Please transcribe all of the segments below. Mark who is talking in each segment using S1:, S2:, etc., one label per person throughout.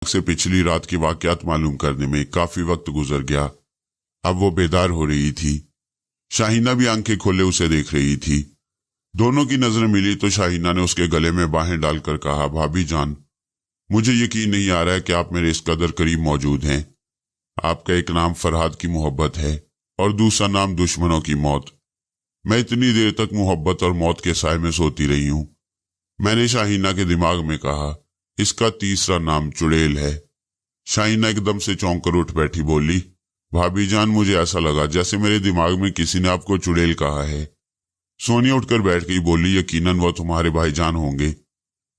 S1: से पिछली रात के वाकयात मालूम करने में काफी वक्त गुजर गया। अब वो बेदार हो रही थी। शाहीना भी आंखें खोले उसे देख रही थी। दोनों की नजरें मिली तो शाहीना ने उसके गले में बाहें डालकर कहा, भाभी जान, मुझे यकीन नहीं आ रहा है कि आप मेरे इस कदर करीब मौजूद हैं। आपका एक नाम फरहाद की मोहब्बत है और दूसरा नाम दुश्मनों की मौत। मैं इतनी देर तक मोहब्बत और मौत के साए में सोती रही हूं। मैंने शाहीना के दिमाग में कहा, इसका तीसरा नाम चुड़ैल है। शाहीना एकदम से चौंक कर उठ बैठी, बोली, भाभी जान, मुझे ऐसा लगा जैसे मेरे दिमाग में किसी ने आपको चुड़ैल कहा है। सोनिया उठकर बैठ गई, बोली, यकीनन वो तुम्हारे भाईजान होंगे।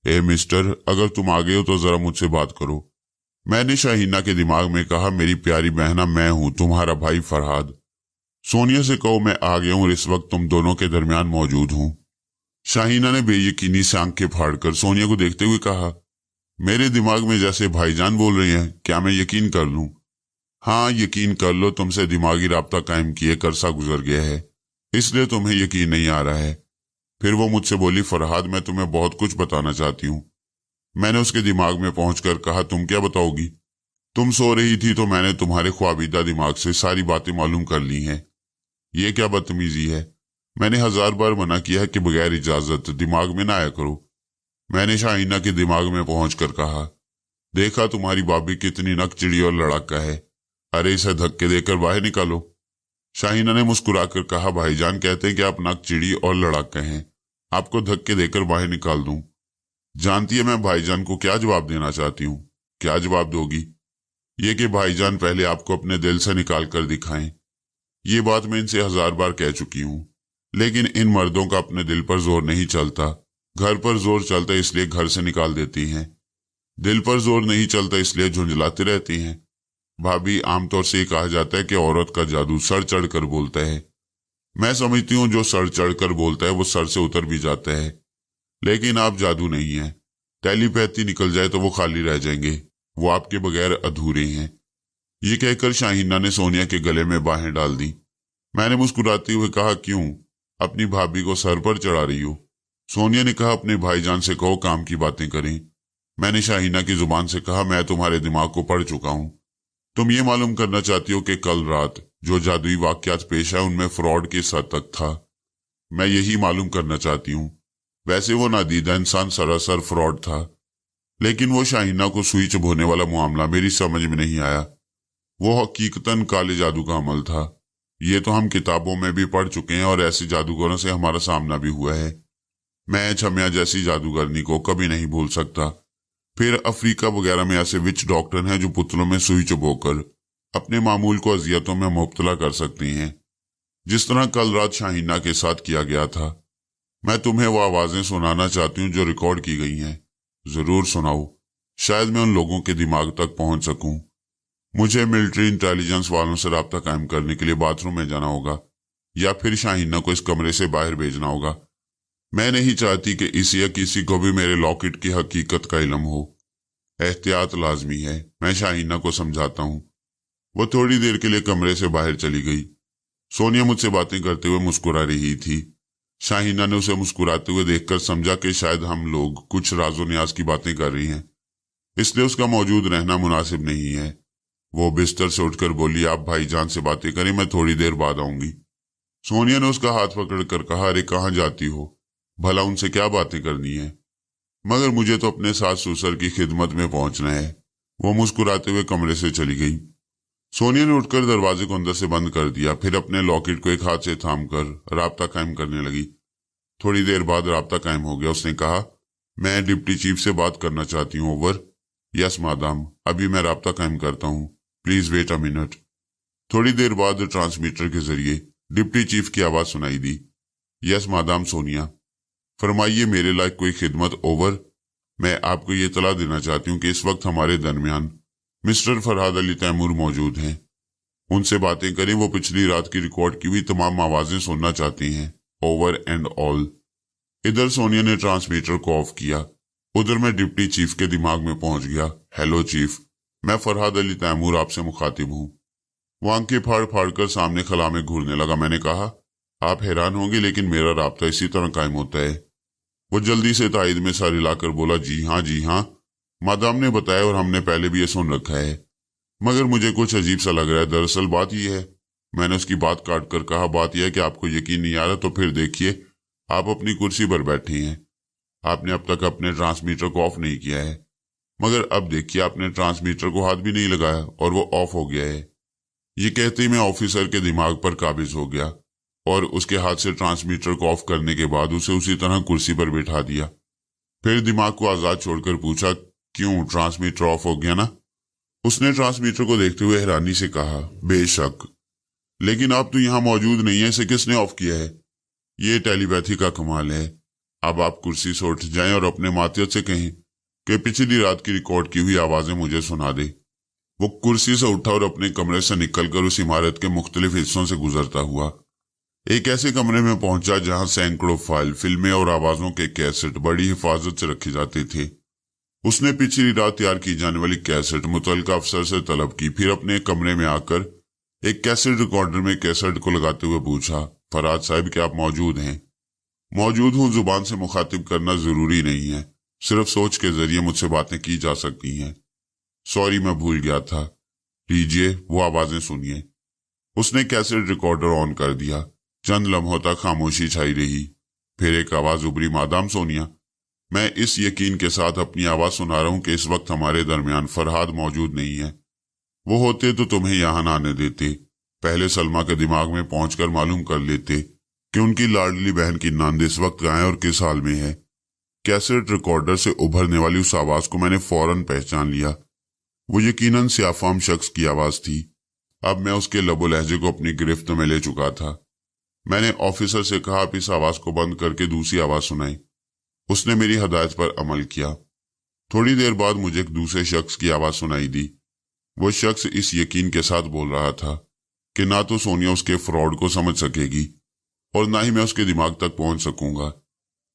S1: ए मिस्टर, अगर तुम आ गए हो तो जरा मुझसे बात करो। मैंने शाहीना के दिमाग में कहा, मेरी प्यारी बहना, मैं हूं तुम्हारा भाई फरहाद। सोनिया से कहो मैं आ गया हूं और इस वक्त तुम दोनों के दरमियान मौजूद हूं। शाहीना ने बेयकीनी से आंखें फाड़कर सोनिया को देखते हुए कहा, मेरे दिमाग में जैसे भाईजान बोल रहे हैं, क्या मैं यकीन कर लूं? हाँ, यकीन कर लो, तुमसे दिमागी राब्ता कायम किए करसा गुजर गया है, इसलिए तुम्हें यकीन नहीं आ रहा है। फिर वो मुझसे बोली, फरहाद, मैं तुम्हें बहुत कुछ बताना चाहती हूँ। मैंने उसके दिमाग में पहुंचकर कहा, तुम क्या बताओगी? तुम सो रही थी तो मैंने तुम्हारे ख्वाबीदा दिमाग से सारी बातें मालूम कर ली हैं। ये क्या बदतमीजी है? मैंने 1000 बार मना किया है कि बगैर इजाजत दिमाग में ना आया करो। मैंने शाहीना के दिमाग में पहुंचकर कहा, देखा तुम्हारी भाभी कितनी नकचिड़ी और लड़ाका है। अरे इसे धक्के देकर बाहर निकालो। शाहीना ने मुस्कुराकर कहा, भाईजान कहते हैं कि आप नकचिड़ी और लड़ाका हैं, आपको धक्के देकर बाहर निकाल दूं। जानती है मैं भाईजान को क्या जवाब देना चाहती हूँ? क्या जवाब दोगी? ये कि भाईजान पहले आपको अपने दिल से निकाल कर दिखाएं। ये बात मैं इनसे 1000 बार कह चुकी हूँ, लेकिन इन मर्दों का अपने दिल पर जोर नहीं चलता। घर पर जोर चलता इसलिए घर से निकाल देती हैं, दिल पर जोर नहीं चलता इसलिए झुंझलाती रहती हैं। भाभी, आमतौर से कहा जाता है कि औरत का जादू सर चढ़कर बोलता है। मैं समझती हूँ जो सर चढ़कर बोलता है वो सर से उतर भी जाता है, लेकिन आप जादू नहीं है। टेलीपैथी निकल जाए तो वो खाली रह जाएंगे, वो आपके बगैर अधूरे हैं। ये कहकर शाहीना ने सोनिया के गले में बाहें डाल दी। मैंने मुस्कुराते हुए कहा, क्यों, अपनी भाभी को सर पर चढ़ा रही हो? सोनिया ने कहा, अपने भाईजान से कहो काम की बातें करें। मैंने शाहीना की जुबान से कहा, मैं तुम्हारे दिमाग को पढ़ चुका हूं। तुम ये मालूम करना चाहती हो कि कल रात जो जादुई वाकयात पेश है उनमें फ्रॉड किस हद तक था? मैं यही मालूम करना चाहती हूँ। वैसे वो नादीदा इंसान सरासर फ्रॉड था, लेकिन वो शाहीना को सुई चुभोने वाला मामला मेरी समझ में नहीं आया। वो हकीकतन काले जादू का अमल था। ये तो हम किताबों में भी पढ़ चुके हैं और ऐसे जादूगरों से हमारा सामना भी हुआ है। मैं छमिया जैसी जादूगरनी को कभी नहीं भूल सकता। फिर अफ्रीका वगैरह में ऐसे विच डॉक्टर हैं जो पुतलों में सुई चुभोकर अपने मामूल को अजियतों में मुब्तला कर सकती हैं, जिस तरह कल रात शाहीना के साथ किया गया था। मैं तुम्हें वो आवाजें सुनाना चाहती हूँ जो रिकॉर्ड की गई हैं। जरूर सुनाओ, शायद मैं उन लोगों के दिमाग तक पहुंच सकूं। मुझे मिलिट्री इंटेलिजेंस वालों से राब्ता कायम करने के लिए बाथरूम में जाना होगा, या फिर शाहीना को इस कमरे से बाहर भेजना होगा। मैं नहीं चाहती कि इसी या किसी को भी मेरे लॉकेट की हकीकत का इल्म हो। एहतियात लाजमी है, मैं शाहीना को समझाता हूँ। वो थोड़ी देर के लिए कमरे से बाहर चली गई। सोनिया मुझसे बातें करते हुए मुस्कुरा रही थी। शाहीना ने उसे मुस्कुराते हुए देखकर समझा कि शायद हम लोग कुछ राजो न्याज की बातें कर रही हैं, इसलिए उसका मौजूद रहना मुनासिब नहीं है। वो बिस्तर से उठकर बोली, आप भाईजान से बातें करें, मैं थोड़ी देर बाद आऊंगी। सोनिया ने उसका हाथ पकड़कर कहा, अरे कहाँ जाती हो? भला उनसे क्या बातें करनी है? मगर मुझे तो अपने सास ससुर की खिदमत में पहुंचना है। वो मुस्कुराते हुए कमरे से चली गई। सोनिया ने उठकर दरवाजे को अंदर से बंद कर दिया, फिर अपने लॉकेट को एक हाथ से थामकर राब्ता कायम करने लगी। थोड़ी देर बाद राब्ता कायम हो गया। उसने कहा, मैं डिप्टी चीफ से बात करना चाहती हूँ। ओवर। यस मादाम, अभी मैं राब्ता कायम करता हूँ, प्लीज वेट अ मिनट। थोड़ी देर बाद ट्रांसमीटर के जरिए डिप्टी चीफ की आवाज सुनाई दी। यस मादाम सोनिया, फरमाइए, मेरे लायक कोई खिदमत? ओवर। मैं आपको ये इतला देना चाहती हूँ कि इस वक्त हमारे दरमियान मिस्टर फरहाद अली तैमूर मौजूद हैं। उनसे बातें करें, वो पिछली रात की रिकॉर्ड की हुई तमाम आवाजें सुनना चाहती हैं। Over and all. इधर सोनिया ने ट्रांसमीटर को ऑफ किया। उधर मैं डिप्टी चीफ के दिमाग में पहुंच गया। हेलो चीफ, मैं फरहाद अली तैमूर आपसे मुखातिब हूँ। वो आंखें फाड़ फाड़ कर सामने खला में घूरने लगा। मैंने कहा, आप हैरान होंगे लेकिन मेरा राब्ता इसी तरह कायम होता है। वो जल्दी से तायद में सर हिलाकर बोला, जी हाँ, मादाम ने बताया और हमने पहले भी ये सुन रखा है, मगर मुझे कुछ अजीब सा लग रहा है। दरअसल बात यह है, मैंने उसकी बात काट कर कहा, बात यह है कि आपको यकीन नहीं आ रहा तो फिर देखिए, आप अपनी कुर्सी पर बैठे हैं, आपने अब तक अपने ट्रांसमीटर को ऑफ नहीं किया है, मगर अब देखिए आपने ट्रांसमीटर को हाथ भी नहीं लगाया और वो ऑफ हो गया है। ये कहते ही मैं ऑफिसर के दिमाग पर काबिज हो गया और उसके हाथ से ट्रांसमीटर को ऑफ करने के बाद उसे उसी तरह कुर्सी पर बैठा दिया। फिर दिमाग को आजाद छोड़कर पूछा, क्यों, ट्रांसमीटर ऑफ हो गया ना? उसने ट्रांसमीटर को देखते हुए हैरानी से कहा, बेशक, लेकिन आप तो यहाँ मौजूद नहीं है, इसे किसने ऑफ किया है? ये टेलीपैथी का कमाल है। अब आप कुर्सी से उठ जाएं और अपने मातियत से कहें कि पिछली रात की रिकॉर्ड की हुई आवाजें मुझे सुना दे। वो कुर्सी से उठा और अपने कमरे से निकलकर उस इमारत के मुख्तलिफ हिस्सों से गुजरता हुआ एक ऐसे कमरे में पहुंचा जहां सैकड़ों फाइल, फिल्में और आवाजों के कैसेट बड़ी हिफाजत से रखे जाते थे। उसने पिछली रात तैयार की जाने वाली कैसेट मुतल्लिका अफसर से तलब की, फिर अपने कमरे में आकर एक कैसेट रिकॉर्डर में कैसेट को लगाते हुए पूछा, फराज साहब क्या आप मौजूद हैं? मौजूद हूं। जुबान से मुखातिब करना जरूरी नहीं है, सिर्फ सोच के जरिए मुझसे बातें की जा सकती हैं। सॉरी, मैं भूल गया था। लीजिए वो आवाजें सुनिए। उसने कैसेट रिकॉर्डर ऑन कर दिया। चंद लम्हों तक खामोशी छाई रही, फिर एक आवाज उभरी, मादाम सोनिया। मैं इस यकीन के साथ अपनी आवाज सुना रहा हूं कि इस वक्त हमारे दरमियान फरहाद मौजूद नहीं है। वो होते तो तुम्हें यहां न आने देते, पहले सलमा के दिमाग में पहुंचकर मालूम कर लेते कि उनकी लाडली बहन की नांद इस वक्त कहाँ है और किस हाल में है। कैसेट रिकॉर्डर से उभरने वाली उस आवाज को मैंने फौरन पहचान लिया। वो यकीनन सियाफाम शख्स की आवाज थी। अब मैं उसके लबो लहजे को अपनी गिरफ्त में ले चुका था। मैंने ऑफिसर से कहा, आप इस आवाज को बंद करके दूसरी आवाज सुनाई। उसने मेरी हदायत पर अमल किया। थोड़ी देर बाद मुझे एक दूसरे शख्स की आवाज सुनाई दी। वो शख्स इस यकीन के साथ बोल रहा था कि ना तो सोनिया उसके फ्रॉड को समझ सकेगी और ना ही मैं उसके दिमाग तक पहुंच सकूंगा,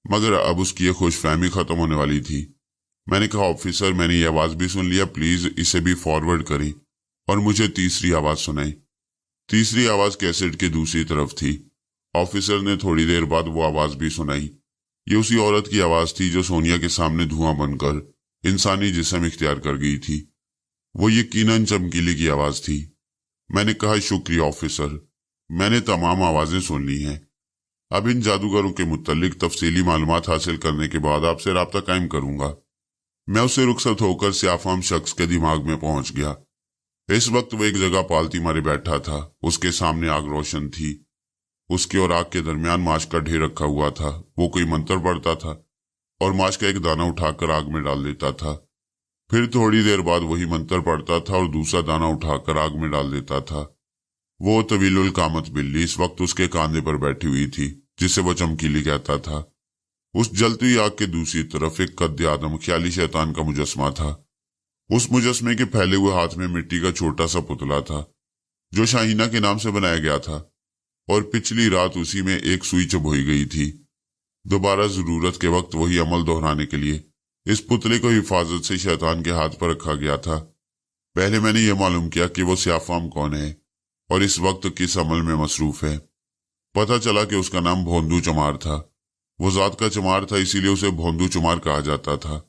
S1: मगर अब उसकी ये खुशफहमी खत्म होने वाली थी। मैंने कहा, ऑफिसर मैंने ये आवाज भी सुन लिया, प्लीज इसे भी फॉरवर्ड करें और मुझे तीसरी आवाज सुनाई। तीसरी आवाज कैसेट की दूसरी तरफ थी। ऑफिसर ने थोड़ी देर बाद वो आवाज भी सुनाई। ये उसी औरत की आवाज थी जो सोनिया के सामने धुआं बनकर इंसानी जिस्म इख्तियार कर गई थी। वो यकीनन चमकीली की आवाज थी। मैंने कहा, शुक्रिया ऑफिसर, मैंने तमाम आवाजें सुन ली हैं। अब इन जादूगरों के मुत्तल्लिक तफसीली मालूमात हासिल करने के बाद आपसे राब्ता कायम करूंगा। मैं उससे रुखसत होकर सियाफाम शख्स के दिमाग में पहुंच गया। इस वक्त वो एक जगह पालती मारे बैठा था। उसके सामने आग रोशन थी। उसके और आग के दरमियान माश का ढेर रखा हुआ था। वो कोई मंत्र पढ़ता था और माश का एक दाना उठाकर आग में डाल देता था। फिर थोड़ी देर बाद वही मंत्र पढ़ता था और दूसरा दाना उठाकर आग में डाल देता था। वो तवीलुल कामत बिल्ली इस वक्त उसके कांधे पर बैठी हुई थी, जिसे वो चमकीली कहता था। उस जलती हुई आग के दूसरी तरफ एक कद्दे आदम ख्याली शैतान का मुजस्मा था। उस मुजस्मे के फैले हुए हाथ में मिट्टी का छोटा सा पुतला था जो शाहीना के नाम से बनाया गया था और पिछली रात उसी में एक सुई चुभोई गई थी। दोबारा जरूरत के वक्त वही अमल दोहराने के लिए इस पुतले को हिफाजत से शैतान के हाथ पर रखा गया था। पहले मैंने ये मालूम किया कि वो सियाफाम कौन है और इस वक्त किस अमल में मसरूफ है। पता चला कि उसका नाम भोंदू चमार था। वो जात का चमार था, इसीलिए उसे भोंदू चमार कहा जाता था।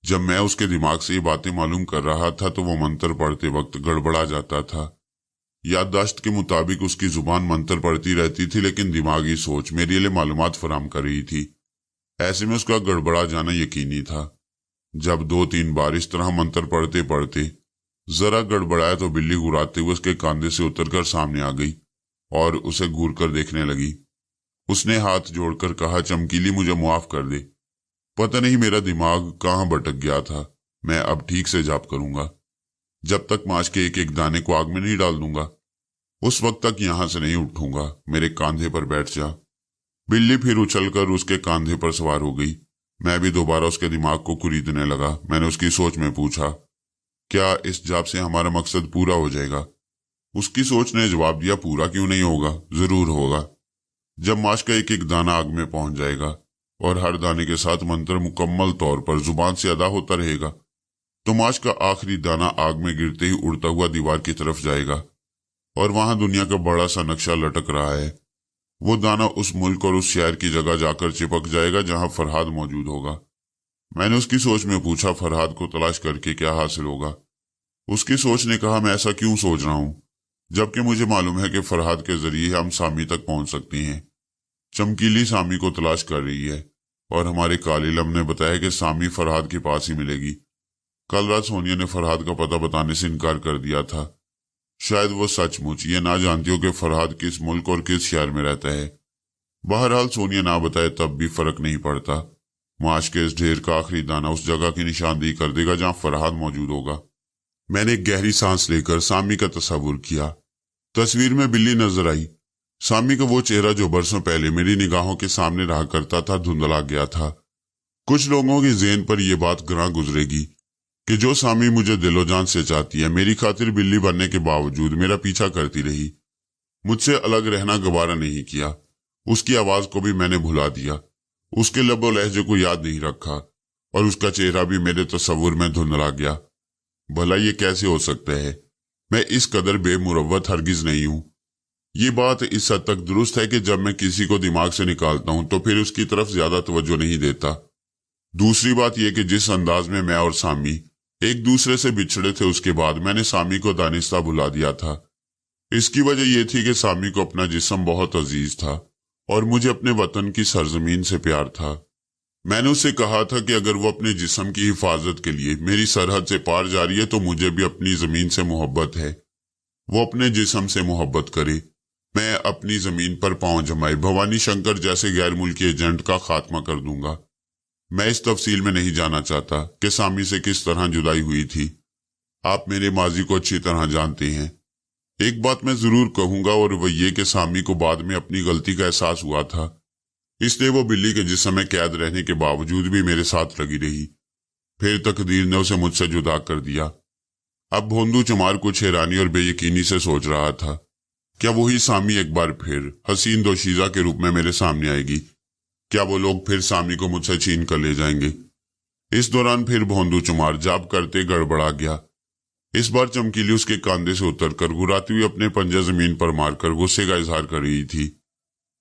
S1: जब मैं उसके दिमाग से ये बातें मालूम कर रहा था तो वो मंत्र पढ़ते वक्त गड़बड़ा जाता था। याददाश्त के मुताबिक उसकी जुबान मंत्र पढ़ती रहती थी, लेकिन दिमागी सोच मेरे लिए मालूमात फराम कर रही थी। ऐसे में उसका गड़बड़ा जाना यकीनी था। जब 2-3 बार इस तरह मंत्र पढ़ते पढ़ते जरा गड़बड़ाया तो बिल्ली गुराते हुए उसके कांधे से उतरकर सामने आ गई और उसे घूर कर देखने लगी। उसने हाथ जोड़कर कहा, चमकीली मुझे मुआफ कर दे, पता नहीं मेरा दिमाग कहाँ भटक गया था। मैं अब ठीक से जाप करूंगा। जब तक माश के एक एक दाने को आग में नहीं डाल दूंगा उस वक्त तक यहां से नहीं उठूंगा। मेरे कांधे पर बैठ जा। बिल्ली फिर उछलकर उसके कांधे पर सवार हो गई। मैं भी दोबारा उसके दिमाग को कुरीदने लगा। मैंने उसकी सोच में पूछा, क्या इस जाप से हमारा मकसद पूरा हो जाएगा? उसकी सोच ने जवाब दिया, पूरा क्यों नहीं होगा, जरूर होगा। जब माश का एक एक दाना आग में पहुंच जाएगा और हर दाने के साथ मंत्र मुकम्मल तौर पर जुबान से अदा होता रहेगा तो माश का आखिरी दाना आग में गिरते ही उड़ता हुआ दीवार की तरफ जाएगा और वहां दुनिया का बड़ा सा नक्शा लटक रहा है। वो दाना उस मुल्क और उस शहर की जगह जाकर चिपक जाएगा जहां फरहाद मौजूद होगा। मैंने उसकी सोच में पूछा, फरहाद को तलाश करके क्या हासिल होगा? उसकी सोच ने कहा, मैं ऐसा क्यों सोच रहा हूं, जबकि मुझे मालूम है कि फरहाद के जरिए हम सामी तक पहुंच सकते हैं। चमकीली सामी को तलाश कर रही है और हमारे कालिलम ने बताया कि सामी फरहाद के पास ही मिलेगी। कल रात सोनिया ने फरहाद का पता बताने से इनकार कर दिया था। शायद वो सचमुच ये ना जानती हो कि फरहाद किस मुल्क और किस शहर में रहता है। बहरहाल सोनिया ना बताए तब भी फर्क नहीं पड़ता। माश के इस ढेर का आखिरी दाना उस जगह की निशानदेही कर देगा जहां फरहाद मौजूद होगा। मैंने एक गहरी सांस लेकर सामी का तस्वुर किया। तस्वीर में बिल्ली नजर आई। सामी का वो चेहरा जो बरसों पहले मेरी निगाहों के सामने रहा करता था धुंधला गया था। कुछ लोगों के ज़हन पर यह बात ग्रां गुजरेगी कि जो सामी मुझे दिलो जान से चाहती है, मेरी खातिर बिल्ली बनने के बावजूद मेरा पीछा करती रही, मुझसे अलग रहना गवारा नहीं किया। उसकी आवाज को भी मैंने भुला दिया, उसके लबो लहजे को याद नहीं रखा और उसका चेहरा भी मेरे तस्वुर में धुंधला गया। भला ये कैसे हो सकता है? मैं इस कदर बेमुरव्वत हरगिज नहीं हूं। ये बात इस हद तक दुरुस्त है कि जब मैं किसी को दिमाग से निकालता हूं तो फिर उसकी तरफ ज्यादा तवज्जो नहीं देता। दूसरी बात यह कि जिस अंदाज में मैं और सामी एक दूसरे से बिछड़े थे, उसके बाद मैंने सामी को दानिस्ता भुला दिया था। इसकी वजह यह थी कि सामी को अपना जिस्म बहुत अजीज था और मुझे अपने वतन की सरजमीन से प्यार था। मैंने उससे कहा था कि अगर वो अपने जिस्म की हिफाजत के लिए मेरी सरहद से पार जा रही है तो मुझे भी अपनी जमीन से मोहब्बत है। वो अपने जिस्म से मोहब्बत करे, मैं अपनी जमीन पर पांव जमाए भवानी शंकर जैसे गैर मुल्की एजेंट का खात्मा कर दूंगा। मैं इस तफसील में नहीं जाना चाहता कि सामी से किस तरह जुदाई हुई थी। आप मेरे माजी को अच्छी तरह जानते हैं। एक बात मैं जरूर कहूंगा और वह ये कि सामी को बाद में अपनी गलती का एहसास हुआ था, इसलिए वो बिल्ली के जिस्म में कैद रहने के बावजूद भी मेरे साथ लगी रही। फिर तकदीर ने उसे मुझसे जुदा कर दिया। अब भोंदू चमार कुछ हैरानी और बेयकीनी से सोच रहा था, क्या वही सामी एक बार फिर हसीन दोशीजा के रूप में मेरे सामने आएगी? क्या वो लोग फिर सामी को मुझसे छीन कर ले जाएंगे? इस दौरान फिर भोंदू चमार जाप करते गड़बड़ा गया। इस बार चमकीली उसके कांधे से उतरकर गुराती हुई अपने पंजे जमीन पर मारकर गुस्से का इजहार कर रही थी।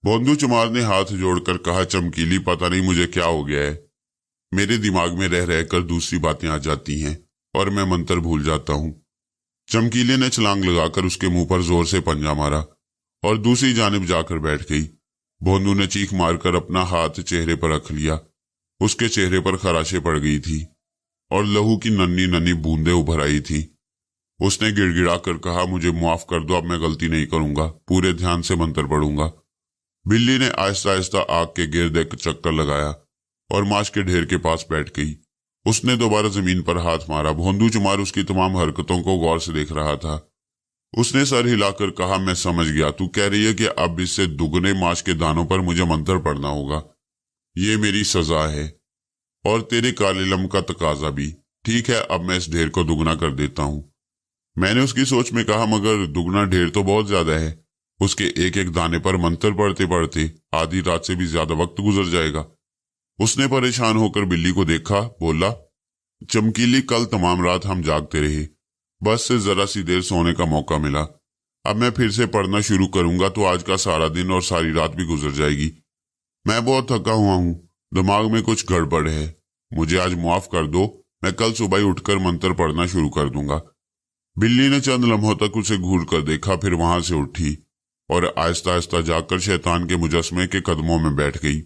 S1: भोंदू चमार ने हाथ जोड़कर कहा, चमकीली पता नहीं मुझे क्या हो गया है, मेरे दिमाग में रह रहकर दूसरी बातें आ जाती हैं और मैं मंत्र भूल जाता हूं। चमकीले ने छलांग लगाकर उसके मुंह पर जोर से पंजा मारा और दूसरी जानिब जाकर बैठ गई। भोंदू ने चीख मारकर अपना हाथ चेहरे पर रख लिया। उसके चेहरे पर खराशें पड़ गई थी और लहू की नन्ही नन्ही बूंदें उभर आई थी। उसने गिड़गिड़ा कर कहा, मुझे माफ कर दो, अब मैं गलती नहीं करूंगा, पूरे ध्यान से मंत्र पढ़ूंगा। बिल्ली ने आहिस्ता आहिस्ता आग के गिर्द एक चक्कर लगाया और माश के ढेर के पास बैठ गई। उसने दोबारा जमीन पर हाथ मारा। भोंदू चमार उसकी तमाम हरकतों को गौर से देख रहा था। उसने सर हिलाकर कहा, मैं समझ गया, तू कह रही है कि अब इससे दुगने माश के दानों पर मुझे मंत्र पढ़ना होगा। ये मेरी सजा है और तेरे कालिलम का तकाजा भी। ठीक है, अब मैं इस ढेर को दुगना कर देता हूं। मैंने उसकी सोच में कहा, मगर दुगना ढेर तो बहुत ज्यादा है। उसके एक एक दाने पर मंत्र पढ़ते पढ़ते आधी रात से भी ज्यादा वक्त गुजर जाएगा। उसने परेशान होकर बिल्ली को देखा, बोला, चमकीली कल तमाम रात हम जागते रहे, बस से जरा सी देर सोने का मौका मिला। अब मैं फिर से पढ़ना शुरू करूंगा तो आज का सारा दिन और सारी रात भी गुजर जाएगी। मैं बहुत थका हुआ हूं, दिमाग में कुछ गड़बड़ है, मुझे आज माफ कर दो, मैं कल सुबह ही उठकर मंत्र पढ़ना शुरू कर दूंगा। बिल्ली ने चंद लम्हों तक उसे घूर कर देखा, फिर वहां से उठी और आहिस्ता आहिस्ता जाकर शैतान के मुजस्मे के कदमों में बैठ गई।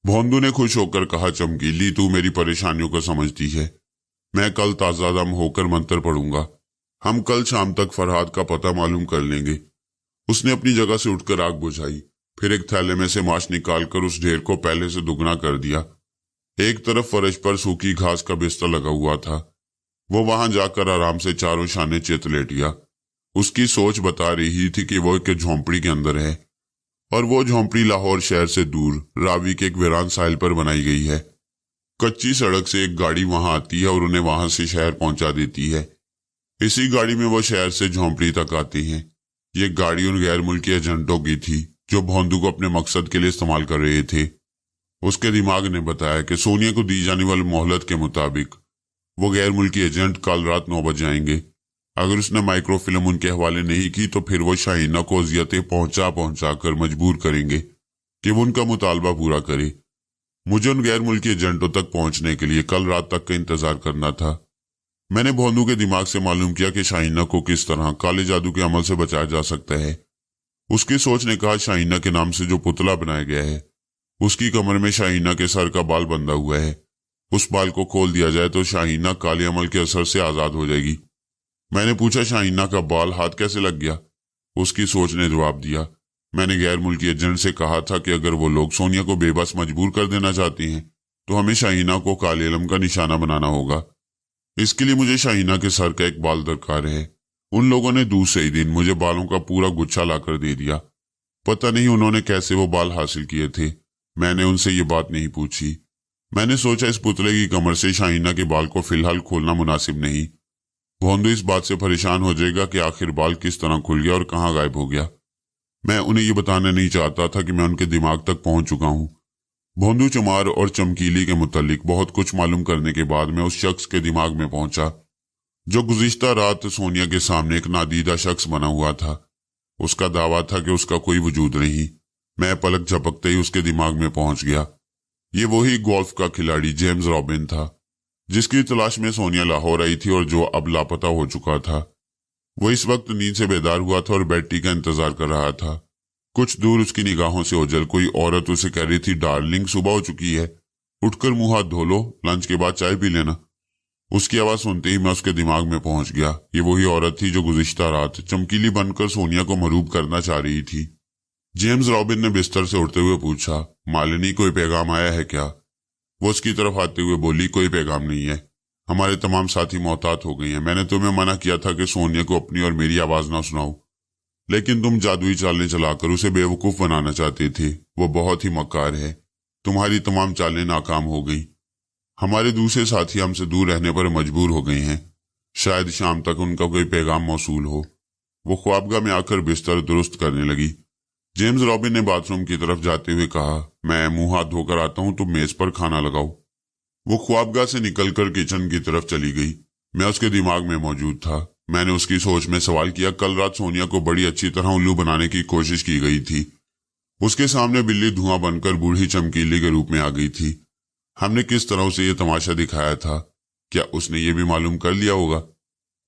S1: भोंदू ने खुश होकर कहा, चमकीली तू मेरी परेशानियों को समझती है, मैं कल ताजा दम होकर मंत्र पढ़ूंगा। हम कल शाम तक फरहाद का पता मालूम कर लेंगे। उसने अपनी जगह से उठकर आग बुझाई, फिर एक थैले में से मांस निकालकर उस ढेर को पहले से दुगना कर दिया। एक तरफ फर्श पर सूखी घास का बिस्तर लगा हुआ था। वो वहां जाकर आराम से चारों शाने चित लेट गया। उसकी सोच बता रही थी कि वो एक झोंपड़ी के अंदर है और वो झोंपड़ी लाहौर शहर से दूर रावी के एक वीरान साहिल पर बनाई गई है। कच्ची सड़क से एक गाड़ी वहां आती है और उन्हें वहां से शहर पहुंचा देती है। इसी गाड़ी में वो शहर से झोंपड़ी तक आती हैं। ये गाड़ी उन गैर मुल्की एजेंटों की थी जो भोंदू को अपने मकसद के लिए इस्तेमाल कर रहे थे। उसके दिमाग ने बताया कि सोनिया को दी जाने वाली मोहलत के मुताबिक वो गैर मुल्की एजेंट कल रात 9 बजे आएंगे। अगर उसने माइक्रोफिल्म उनके हवाले नहीं की तो फिर वो शाहीना को अजियतें पहुंचा कर मजबूर करेंगे कि वो उनका मुतालबा पूरा करे। मुझे उन गैर मुल्की एजेंटों तक पहुंचने के लिए कल रात तक का इंतजार करना था। मैंने भोंदू के दिमाग से मालूम किया कि शाहीना को किस तरह काले जादू के अमल से बचाया जा सकता है। उसकी सोच ने कहा शाहीना के नाम से जो पुतला बनाया गया है, उसकी कमर में शाहीना के सर का बाल बंधा हुआ है। उस बाल को खोल दिया जाए तो शाहीना काले अमल के असर से आजाद हो जाएगी। मैंने पूछा शाहीना का बाल हाथ कैसे लग गया? उसकी सोच ने जवाब दिया, मैंने गैर मुल्की एजेंट से कहा था कि अगर वो लोग सोनिया को बेबस मजबूर कर देना चाहती हैं तो हमें शाहीना को काले इल्म का निशाना बनाना होगा। इसके लिए मुझे शाहीना के सर का एक बाल दरकार है। उन लोगों ने दूसरे ही दिन मुझे बालों का पूरा गुच्छा लाकर दे दिया। पता नहीं उन्होंने कैसे वो बाल हासिल किए थे। मैंने उनसे ये बात नहीं पूछी। मैंने सोचा इस पुतले की कमर से शाहीना के बाल को फिलहाल खोलना मुनासिब नहीं। भोंदू इस बात से परेशान हो जाएगा कि आखिर बाल किस तरह खुल गया और कहाँ गायब हो गया। मैं उन्हें ये बताना नहीं चाहता था कि मैं उनके दिमाग तक पहुंच चुका हूं। भोंदू चमार और चमकीली के मुतालिक बहुत कुछ मालूम करने के बाद मैं उस शख्स के दिमाग में पहुंचा जो गुज़िश्ता रात सोनिया के सामने एक नादीदा शख्स बना हुआ था। उसका दावा था कि उसका कोई वजूद नहीं। मैं पलक झपकते ही उसके दिमाग में पहुंच गया। ये वही गोल्फ का खिलाड़ी जेम्स रॉबिन था जिसकी तलाश में सोनिया लाहौर आई थी और जो अब लापता हो चुका था। वो इस वक्त नींद से बेदार हुआ था और बैटी का इंतजार कर रहा था। कुछ दूर उसकी निगाहों से ओझल कोई औरत उसे कह रही थी, डार्लिंग सुबह हो चुकी है, उठकर मुंह हाथ धो लो, लंच के बाद चाय पी लेना। उसकी आवाज सुनते ही मैं उसके दिमाग में पहुंच गया। ये वही औरत थी जो गुज़िश्ता रात चमकीली बनकर सोनिया को मरूब करना चाह रही थी। जेम्स रॉबिन ने बिस्तर से उठते हुए पूछा, मालिनी कोई पैगाम आया है क्या? वो उसकी तरफ आते हुए बोली, कोई पैगाम नहीं है। हमारे तमाम साथी मोहतात हो गए हैं। मैंने तुम्हें मना किया था कि सोनिया को अपनी और मेरी आवाज ना सुनाओ, लेकिन तुम जादुई चालें चलाकर उसे बेवकूफ बनाना चाहते थे। वो बहुत ही मक्कार है। तुम्हारी तमाम चालें नाकाम हो गई। हमारे दूसरे साथी हमसे दूर रहने पर मजबूर हो गए हैं। शायद शाम तक उनका कोई पैगाम मौसूल हो। वो ख्वाबगाह में आकर बिस्तर दुरुस्त करने लगी। जेम्स रॉबिन ने बाथरूम की तरफ जाते हुए कहा, मैं मुंह हाथ धोकर आता हूं, तुम मेज पर खाना लगाओ। वो ख्वाबगाह से निकलकर किचन की तरफ चली गई। मैं उसके दिमाग में मौजूद था। मैंने उसकी सोच में सवाल किया, कल रात सोनिया को बड़ी अच्छी तरह उल्लू बनाने की कोशिश की गई थी। उसके सामने बिल्ली धुआं बनकर बूढ़ी चमकीली के रूप में आ गई थी। हमने किस तरह उसे ये तमाशा दिखाया था? क्या उसने ये भी मालूम कर लिया होगा?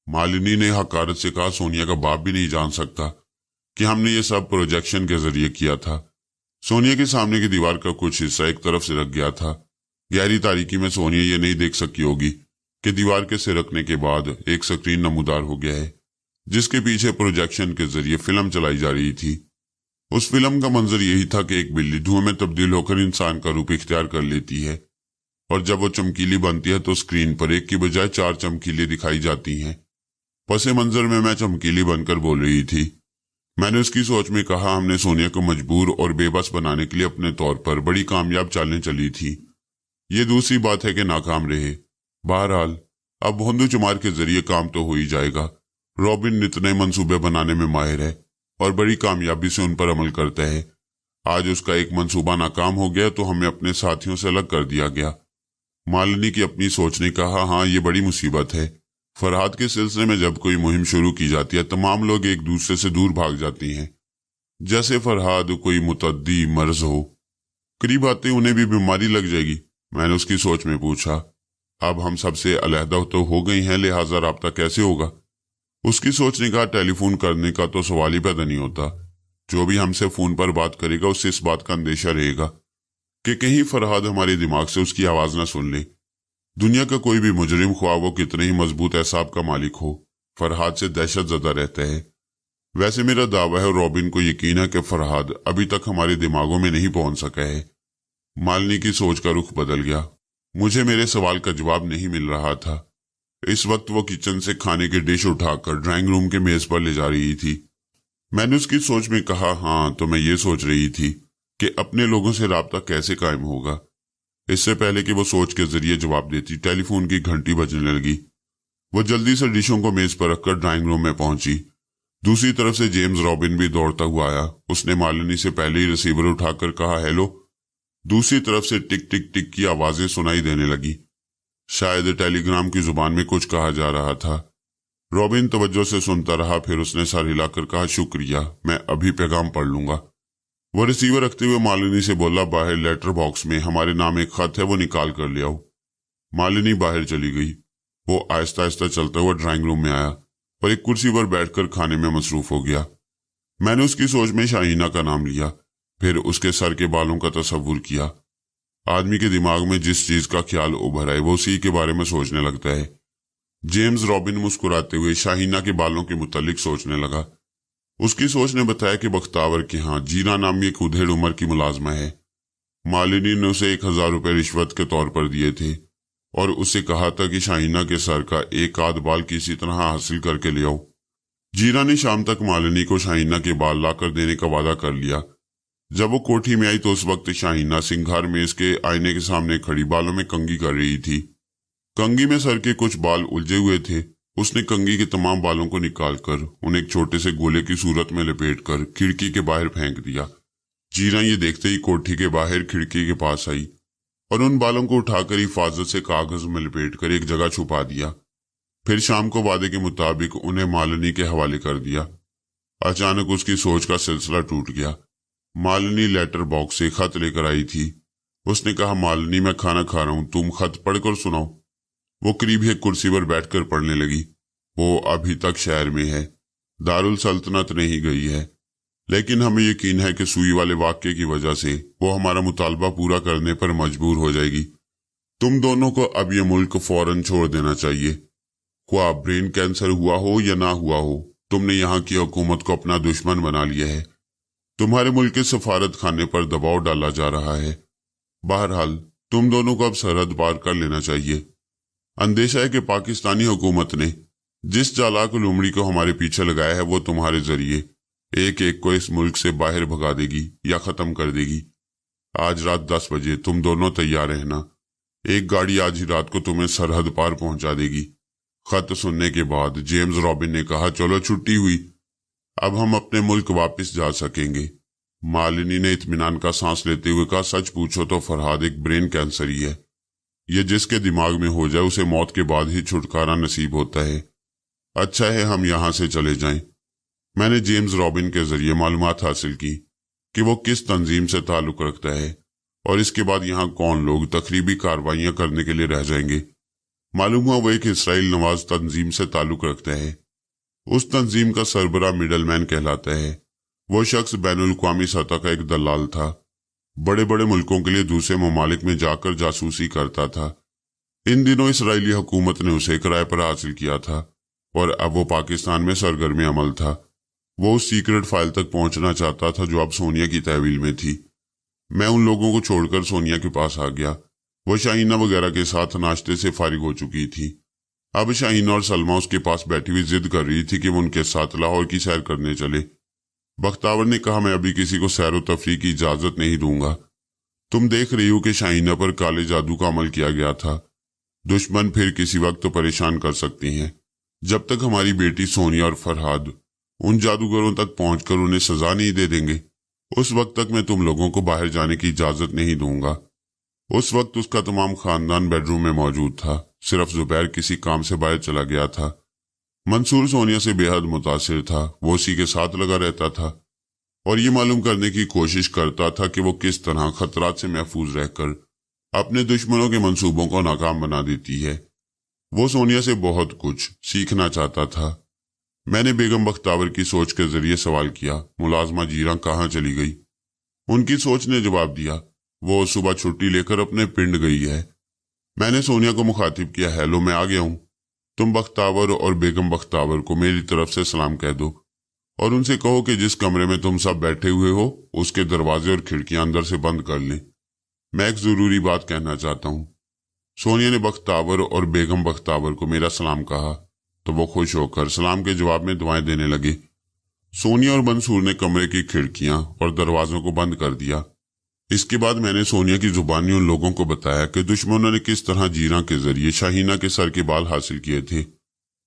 S1: मालिनी ने हकारत से कहा, सोनिया का बाप भी नहीं जान सकता कि हमने ये सब प्रोजेक्शन के जरिए किया था। सोनिया के सामने की दीवार का कुछ हिस्सा एक तरफ से रख गया था। गहरी तारीकी में सोनिया ये नहीं देख सकी होगी कि दीवार के सिरकने के बाद एक स्क्रीन नमूदार हो गया है जिसके पीछे प्रोजेक्शन के जरिए फिल्म चलाई जा रही थी। उस फिल्म का मंजर यही था कि एक बिल्ली धुएं में तब्दील होकर इंसान का रूप इख्तियार कर लेती है और जब वो चमकीली बनती है तो स्क्रीन पर एक की बजाय 4 चमकीली दिखाई जाती हैं। पसे मंजर में मैं चमकीली बनकर बोल रही थी। मैंने उसकी सोच में कहा, हमने सोनिया को मजबूर और बेबस बनाने के लिए अपने तौर पर बड़ी कामयाब चालें चली थी। ये दूसरी बात है कि नाकाम रहे। बहरहाल अब भोंदू चमार के जरिए काम तो हो ही जाएगा। रॉबिन नितने मंसूबे बनाने में माहिर है और बड़ी कामयाबी से उन पर अमल करता है। आज उसका एक मंसूबा नाकाम हो गया तो हमें अपने साथियों से अलग कर दिया गया। मालिनी की अपनी सोच ने कहा, हाँ ये बड़ी मुसीबत है। फरहाद के सिलसिले में जब कोई मुहिम शुरू की जाती है तमाम लोग एक दूसरे से दूर भाग जाती हैं, जैसे फरहाद कोई मुतद्दी मर्ज हो। करीब आते उन्हें भी बीमारी लग जाएगी। मैंने उसकी सोच में पूछा, अब हम सबसे अलहदा तो हो गई हैं, लिहाजा राब्ता कैसे होगा? उसकी सोच ने कहा, टेलीफोन करने का तो सवाल ही पैदा नहीं होता। जो भी हमसे फोन पर बात करेगा उससे इस बात का अंदेशा रहेगा कि कहीं फरहाद हमारे दिमाग से उसकी आवाज ना सुन ले। दुनिया का कोई भी मुजरिम, ख्वाह वो कितने ही मजबूत एहसाब का मालिक हो, फरहाद से दहशत ज़दा रहता है। वैसे मेरा दावा है और रॉबिन को यकीन है कि फरहाद अभी तक हमारे दिमागों में नहीं पहुंच सका है। मालिनी की सोच का रुख बदल गया। मुझे मेरे सवाल का जवाब नहीं मिल रहा था। इस वक्त वो किचन से खाने की डिश उठाकर ड्राइंग रूम के मेज पर ले जा रही थी। मैंने उसकी सोच में कहा, हाँ तो मैं ये सोच रही थी कि अपने लोगों से राब्ता कैसे कायम होगा। इससे पहले कि वो सोच के जरिए जवाब देती, टेलीफोन की घंटी बजने लगी। वो जल्दी से डिशों को मेज पर रखकर ड्राइंग रूम में पहुंची। दूसरी तरफ से जेम्स रॉबिन भी दौड़ता हुआ आया। उसने मालिनी से पहले ही रिसीवर उठाकर कहा, हेलो। दूसरी तरफ से टिक टिक टिक की आवाजें सुनाई देने लगी। शायद टेलीग्राम की जुबान में कुछ कहा जा रहा था। रॉबिन तवज्जो से सुनता रहा, फिर उसने सर हिलाकर कहा, शुक्रिया, मैं अभी पैगाम पढ़ लूंगा। वो रिसीवर रखते हुए मालिनी से बोला, बाहर लेटर बॉक्स में हमारे नाम एक खत है, वो निकाल कर ले आओ। मालिनी बाहर चली गई। वो आहिस्ता आहिस्ता चलता हुआ ड्राइंग रूम में आया और एक कुर्सी पर बैठकर खाने में मसरूफ हो गया। मैंने उसकी सोच में शाहीना का नाम लिया, फिर उसके सर के बालों का तस्वुर किया। आदमी के दिमाग में जिस चीज का ख्याल उभर आए वो उसी के बारे में सोचने लगता है। जेम्स रॉबिन मुस्कुराते हुए शाहीना के बालों के मुतालिक सोचने लगा। उसकी सोच ने बताया कि बख्तावर के यहाँ जीना नामी एक उधेड़ उम्र की मुलाजमा है। मालिनी ने उसे 1000 रुपये रिश्वत के तौर पर दिए थे और उससे कहा था कि शाहीना के सर का एक आध बाल किसी तरह हासिल करके ले आओ। जीना ने शाम तक मालिनी को शाहीना के बाल लाकर देने का वादा कर लिया। जब वो कोठी में आई तो उस वक्त शाहीना सिंगार मेज के आईने के सामने खड़ी बालों में कंघी कर रही थी। कंघी में सर के कुछ बाल उलझे हुए थे। उसने कंघी के तमाम बालों को निकालकर उन्हें एक छोटे से गोले की सूरत में लपेटकर खिड़की के बाहर फेंक दिया। जीना ये देखते ही कोठी के बाहर खिड़की के पास आई और उन बालों को उठाकर हिफाजत से कागज में लपेटकर एक जगह छुपा दिया। फिर शाम को वादे के मुताबिक उन्हें मालिनी के हवाले कर दिया। अचानक उसकी सोच का सिलसिला टूट गया। मालिनी लेटर बॉक्स से खत लेकर आई थी। उसने कहा, मालिनी मैं खाना खा रहा हूं, तुम खत पढ़कर सुनाओ। वो करीब एक कुर्सी पर बैठकर पढ़ने लगी। वो अभी तक शहर में है, दारुल सल्तनत नहीं गई है, लेकिन हमें यकीन है कि सुई वाले वाक्य की वजह से वो हमारा मुतालबा पूरा करने पर मजबूर हो जाएगी। तुम दोनों को अब ये मुल्क फौरन छोड़ देना चाहिए। ख्वा ब्रेन कैंसर हुआ हो या ना हुआ हो, तुमने यहाँ की हुकूमत को अपना दुश्मन बना लिया है। तुम्हारे मुल्क के सफारत खाने पर दबाव डाला जा रहा है। बहरहाल तुम दोनों को अब सरहद पार कर लेना चाहिए। अंदेशा है कि पाकिस्तानी हुकूमत ने जिस चालाक लुमड़ी को हमारे पीछे लगाया है वो तुम्हारे जरिए एक एक को इस मुल्क से बाहर भगा देगी या खत्म कर देगी। आज रात 10 बजे तुम दोनों तैयार रहना। एक गाड़ी आज ही रात को तुम्हें सरहद पार पहुंचा देगी। खत सुनने के बाद जेम्स रॉबिन ने कहा, चलो छुट्टी हुई, अब हम अपने मुल्क वापस जा सकेंगे। मालिनी ने इत्मीनान का सांस लेते हुए कहा, सच पूछो तो फरहाद एक ब्रेन कैंसर ही है। ये जिसके दिमाग में हो जाए उसे मौत के बाद ही छुटकारा नसीब होता है। अच्छा है हम यहाँ से चले जाएं। मैंने जेम्स रॉबिन के जरिए मालूमात हासिल की कि वो किस तंजीम से ताल्लुक रखता है और इसके बाद यहाँ कौन लोग तकरीबी कार्रवाइयाँ करने के लिए रह जाएंगे। मालूम हुआ वो एक इसराइल नवाज तंजीम से ताल्लुक रखता है। उस तंजीम का सरबरा मिडल मैन कहलाता है। वो शख्स बैनुल अक़वामी सतह का एक दलाल था। बड़े बड़े मुल्कों के लिए दूसरे ममालिक में जाकर जासूसी करता था। इन दिनों इसराइली हुकूमत ने उसे किराए पर हासिल किया था और अब वो पाकिस्तान में सरगर्म अमल था। वो उस सीक्रेट फाइल तक पहुंचना चाहता था जो अब सोनिया की तहवील में थी। मैं उन लोगों को छोड़कर सोनिया के पास आ गया। वो शाहीना वगैरह के साथ नाश्ते से फारिग हो चुकी थी। अब शाहीना और सलमा उसके पास बैठी हुई जिद कर रही थी कि वो उनके साथ लाहौर की सैर करने चले। बख्तावर ने कहा, मैं अभी किसी को सैर व तफरीह की इजाजत नहीं दूंगा। तुम देख रही हो कि शाहीना पर काले जादू का अमल किया गया था। दुश्मन फिर किसी वक्त तो परेशान कर सकते हैं। जब तक हमारी बेटी सोनिया और फरहाद उन जादूगरों तक पहुंचकर उन्हें सजा नहीं दे देंगे, उस वक्त तक मैं तुम लोगों को बाहर जाने की इजाजत नहीं दूंगा। उस वक्त उसका तमाम खानदान बेडरूम में मौजूद था। सिर्फ जुबैर किसी काम से बाहर चला गया था। मंसूर सोनिया से बेहद मुतासिर था। वो उसी के साथ लगा रहता था और ये मालूम करने की कोशिश करता था कि वो किस तरह खतरात से महफूज रहकर अपने दुश्मनों के मंसूबों को नाकाम बना देती है। वो सोनिया से बहुत कुछ सीखना चाहता था। मैंने बेगम बख्तावर की सोच के जरिए सवाल किया, मुलाजमा जीरा कहाँ चली गई? उनकी सोच ने जवाब दिया, वो सुबह छुट्टी लेकर अपने पिंड गई है। मैंने सोनिया को मुखातिब किया, हेलो मैं आ गया हूं। तुम बख्तावर और बेगम बख्तावर को मेरी तरफ से सलाम कह दो और उनसे कहो कि जिस कमरे में तुम सब बैठे हुए हो उसके दरवाजे और खिड़कियां अंदर से बंद कर लें। मैं एक जरूरी बात कहना चाहता हूं। सोनिया ने बख्तावर और बेगम बख्तावर को मेरा सलाम कहा तो वो खुश होकर सलाम के जवाब में दुआएं देने लगे। सोनिया और मंसूर ने कमरे की खिड़कियां और दरवाजों को बंद कर दिया। इसके बाद मैंने सोनिया की जुबानी उन लोगों को बताया कि दुश्मनों ने किस तरह जीरा के जरिए शाहीना के सर के बाल हासिल किए थे।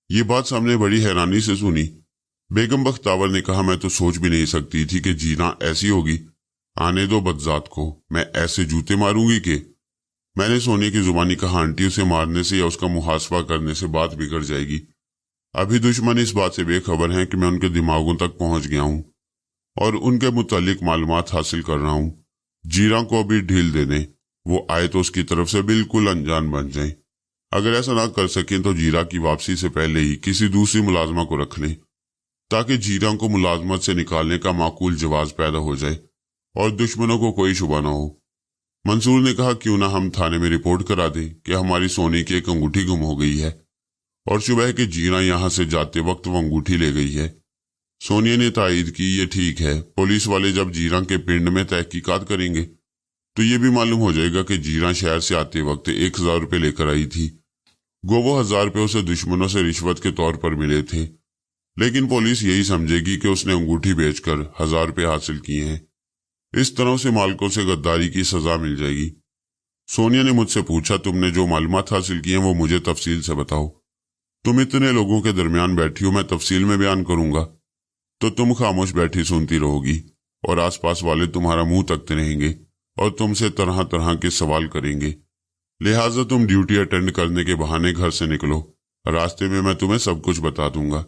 S1: ये बात सामने बड़ी हैरानी से सुनी। बेगम बख्तावर ने कहा, मैं तो सोच भी नहीं सकती थी कि जीरा ऐसी होगी। आने दो बदजात को, मैं ऐसे जूते मारूंगी कि। मैंने सोनिया की जुबानी कहा, आंटी उसे मारने से या उसका मुहासबा करने से बात बिगड़ जाएगी। अभी दुश्मन इस बात से बेखबर हैं कि मैं उनके दिमागों तक पहुंच गया हूं। اور ان کے متعلق معلومات حاصل کر رہا ہوں۔ جیرا کو بھی ڈھیل دے دیں، وہ آئے تو اس کی طرف سے بالکل انجان بن جائیں۔ اگر ایسا نہ کر سکیں تو جیرا کی واپسی سے پہلے ہی کسی دوسری ملازمہ کو رکھ لیں، تاکہ جیرا کو ملازمت سے نکالنے کا معقول جواز پیدا ہو جائے اور دشمنوں کو کوئی شبہ نہ ہو۔ منصور نے کہا، کیوں نہ ہم تھانے میں رپورٹ کرا دیں کہ ہماری سونے کی ایک انگوٹھی گم ہو گئی ہے، اور شبہ ہے کہ جیرا یہاں سے جاتے وقت وہ انگوٹھی لے گئی ہے۔ سونیا نے تائید کی، یہ ٹھیک ہے، پولیس والے جب جیرا کے پنڈ میں تحقیقات کریں گے تو یہ بھی معلوم ہو جائے گا کہ جیرا شہر سے آتے وقت 1000 روپے لے کر آئی تھی۔ گو وہ 1000 روپے اسے دشمنوں سے رشوت کے طور پر ملے تھے، لیکن پولیس یہی سمجھے گی کہ اس نے انگوٹھی بیچ کر 1000 روپے حاصل کیے ہیں۔ اس طرح اسے مالکوں سے غداری کی سزا مل جائے گی۔ سونیا نے مجھ سے پوچھا، تم نے جو معلومات حاصل کی ہیں وہ مجھے تفصیل سے بتاؤ۔ تم اتنے لوگوں کے درمیان بیٹھی ہو، میں تفصیل میں بیان کروں گا تو تم خاموش بیٹھی سنتی رہو گی، اور آس پاس والے تمہارا منہ تکتے رہیں گے اور تم سے طرح طرح کے سوال کریں گے۔ لہٰذا تم ڈیوٹی اٹینڈ کرنے کے بہانے گھر سے نکلو، راستے میں تمہیں سب کچھ بتا دوں گا۔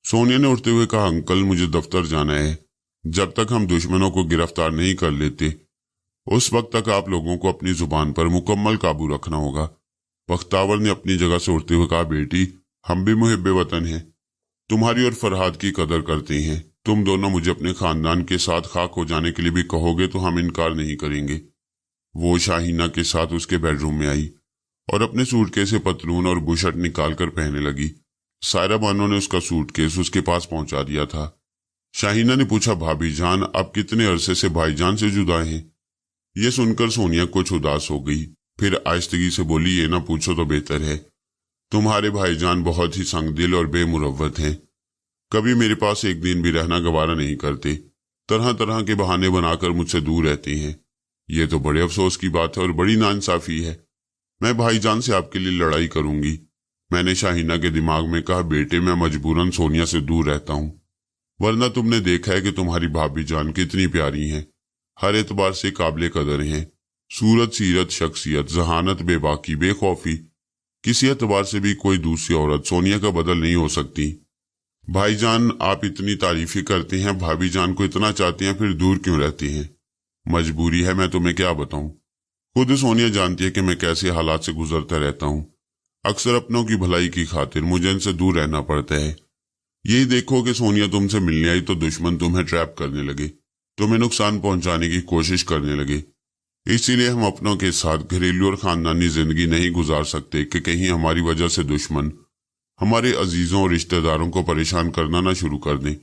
S1: سونیا نے اٹھتے ہوئے کہا، انکل مجھے دفتر جانا ہے، جب تک ہم دشمنوں کو گرفتار نہیں کر لیتے اس وقت تک آپ لوگوں کو اپنی زبان پر مکمل قابو رکھنا ہوگا۔ بختاور نے اپنی جگہ سے اٹھتے ہوئے کہا، بیٹی ہم بھی محب وطن ہیں، تمہاری اور فرحاد کی قدر کرتے ہیں، تم دونوں مجھے اپنے خاندان کے ساتھ خاک ہو جانے کے لیے بھی کہو گے تو ہم انکار نہیں کریں گے۔ وہ شاہینہ کے ساتھ اس کے بیڈ روم میں آئی اور اپنے سوٹ کیس سے پتلون اور بشرٹ نکال کر پہننے لگی۔ سائرہ بانو نے اس کا سوٹ کیس اس کے پاس پہنچا دیا تھا۔ شاہینہ نے پوچھا، بھابی جان آپ کتنے عرصے سے بھائی جان سے جدا ہیں؟ یہ سن کر سونیا کچھ اداس ہو گئی، پھر آہستگی سے بولی، یہ نہ پوچھو تو بہتر ہے، تمہارے بھائی جان بہت ہی سنگ دل اور بے مروت ہیں، کبھی میرے پاس ایک دن بھی رہنا گوارا نہیں کرتے، طرح طرح کے بہانے بنا کر مجھ سے دور رہتے ہیں۔ یہ تو بڑے افسوس کی بات ہے اور بڑی ناانصافی ہے، میں بھائی جان سے آپ کے لیے لڑائی کروں گی۔ میں نے شاہینہ کے دماغ میں کہا، بیٹے میں مجبوراً سونیا سے دور رہتا ہوں، ورنہ تم نے دیکھا ہے کہ تمہاری بھابی جان کتنی پیاری ہیں، ہر اعتبار سے قابل قدر ہیں، صورت سیرت شخصیت ذہانت بے باکی بے خوفی، کسی اعتبار سے بھی کوئی دوسری عورت سونیا کا بدل نہیں ہو سکتی۔ بھائی جان آپ اتنی تعریفیں کرتے ہیں، بھابی جان کو اتنا چاہتے ہیں، پھر دور کیوں رہتے ہیں؟ مجبوری ہے، میں تمہیں کیا بتاؤں، خود سونیا جانتی ہے کہ میں کیسے حالات سے گزرتا رہتا ہوں، اکثر اپنوں کی بھلائی کی خاطر مجھے ان سے دور رہنا پڑتا ہے۔ یہی دیکھو کہ سونیا تم سے ملنے آئی تو دشمن تمہیں ٹریپ کرنے لگے، تمہیں نقصان پہنچانے کی کوشش کرنے لگے، اسی لیے ہم اپنوں کے ساتھ گھریلو اور خاندانی زندگی نہیں گزار سکتے کہ کہیں ہماری وجہ سے دشمن ہمارے عزیزوں اور رشتہ داروں کو پریشان کرنا نہ شروع کر دیں۔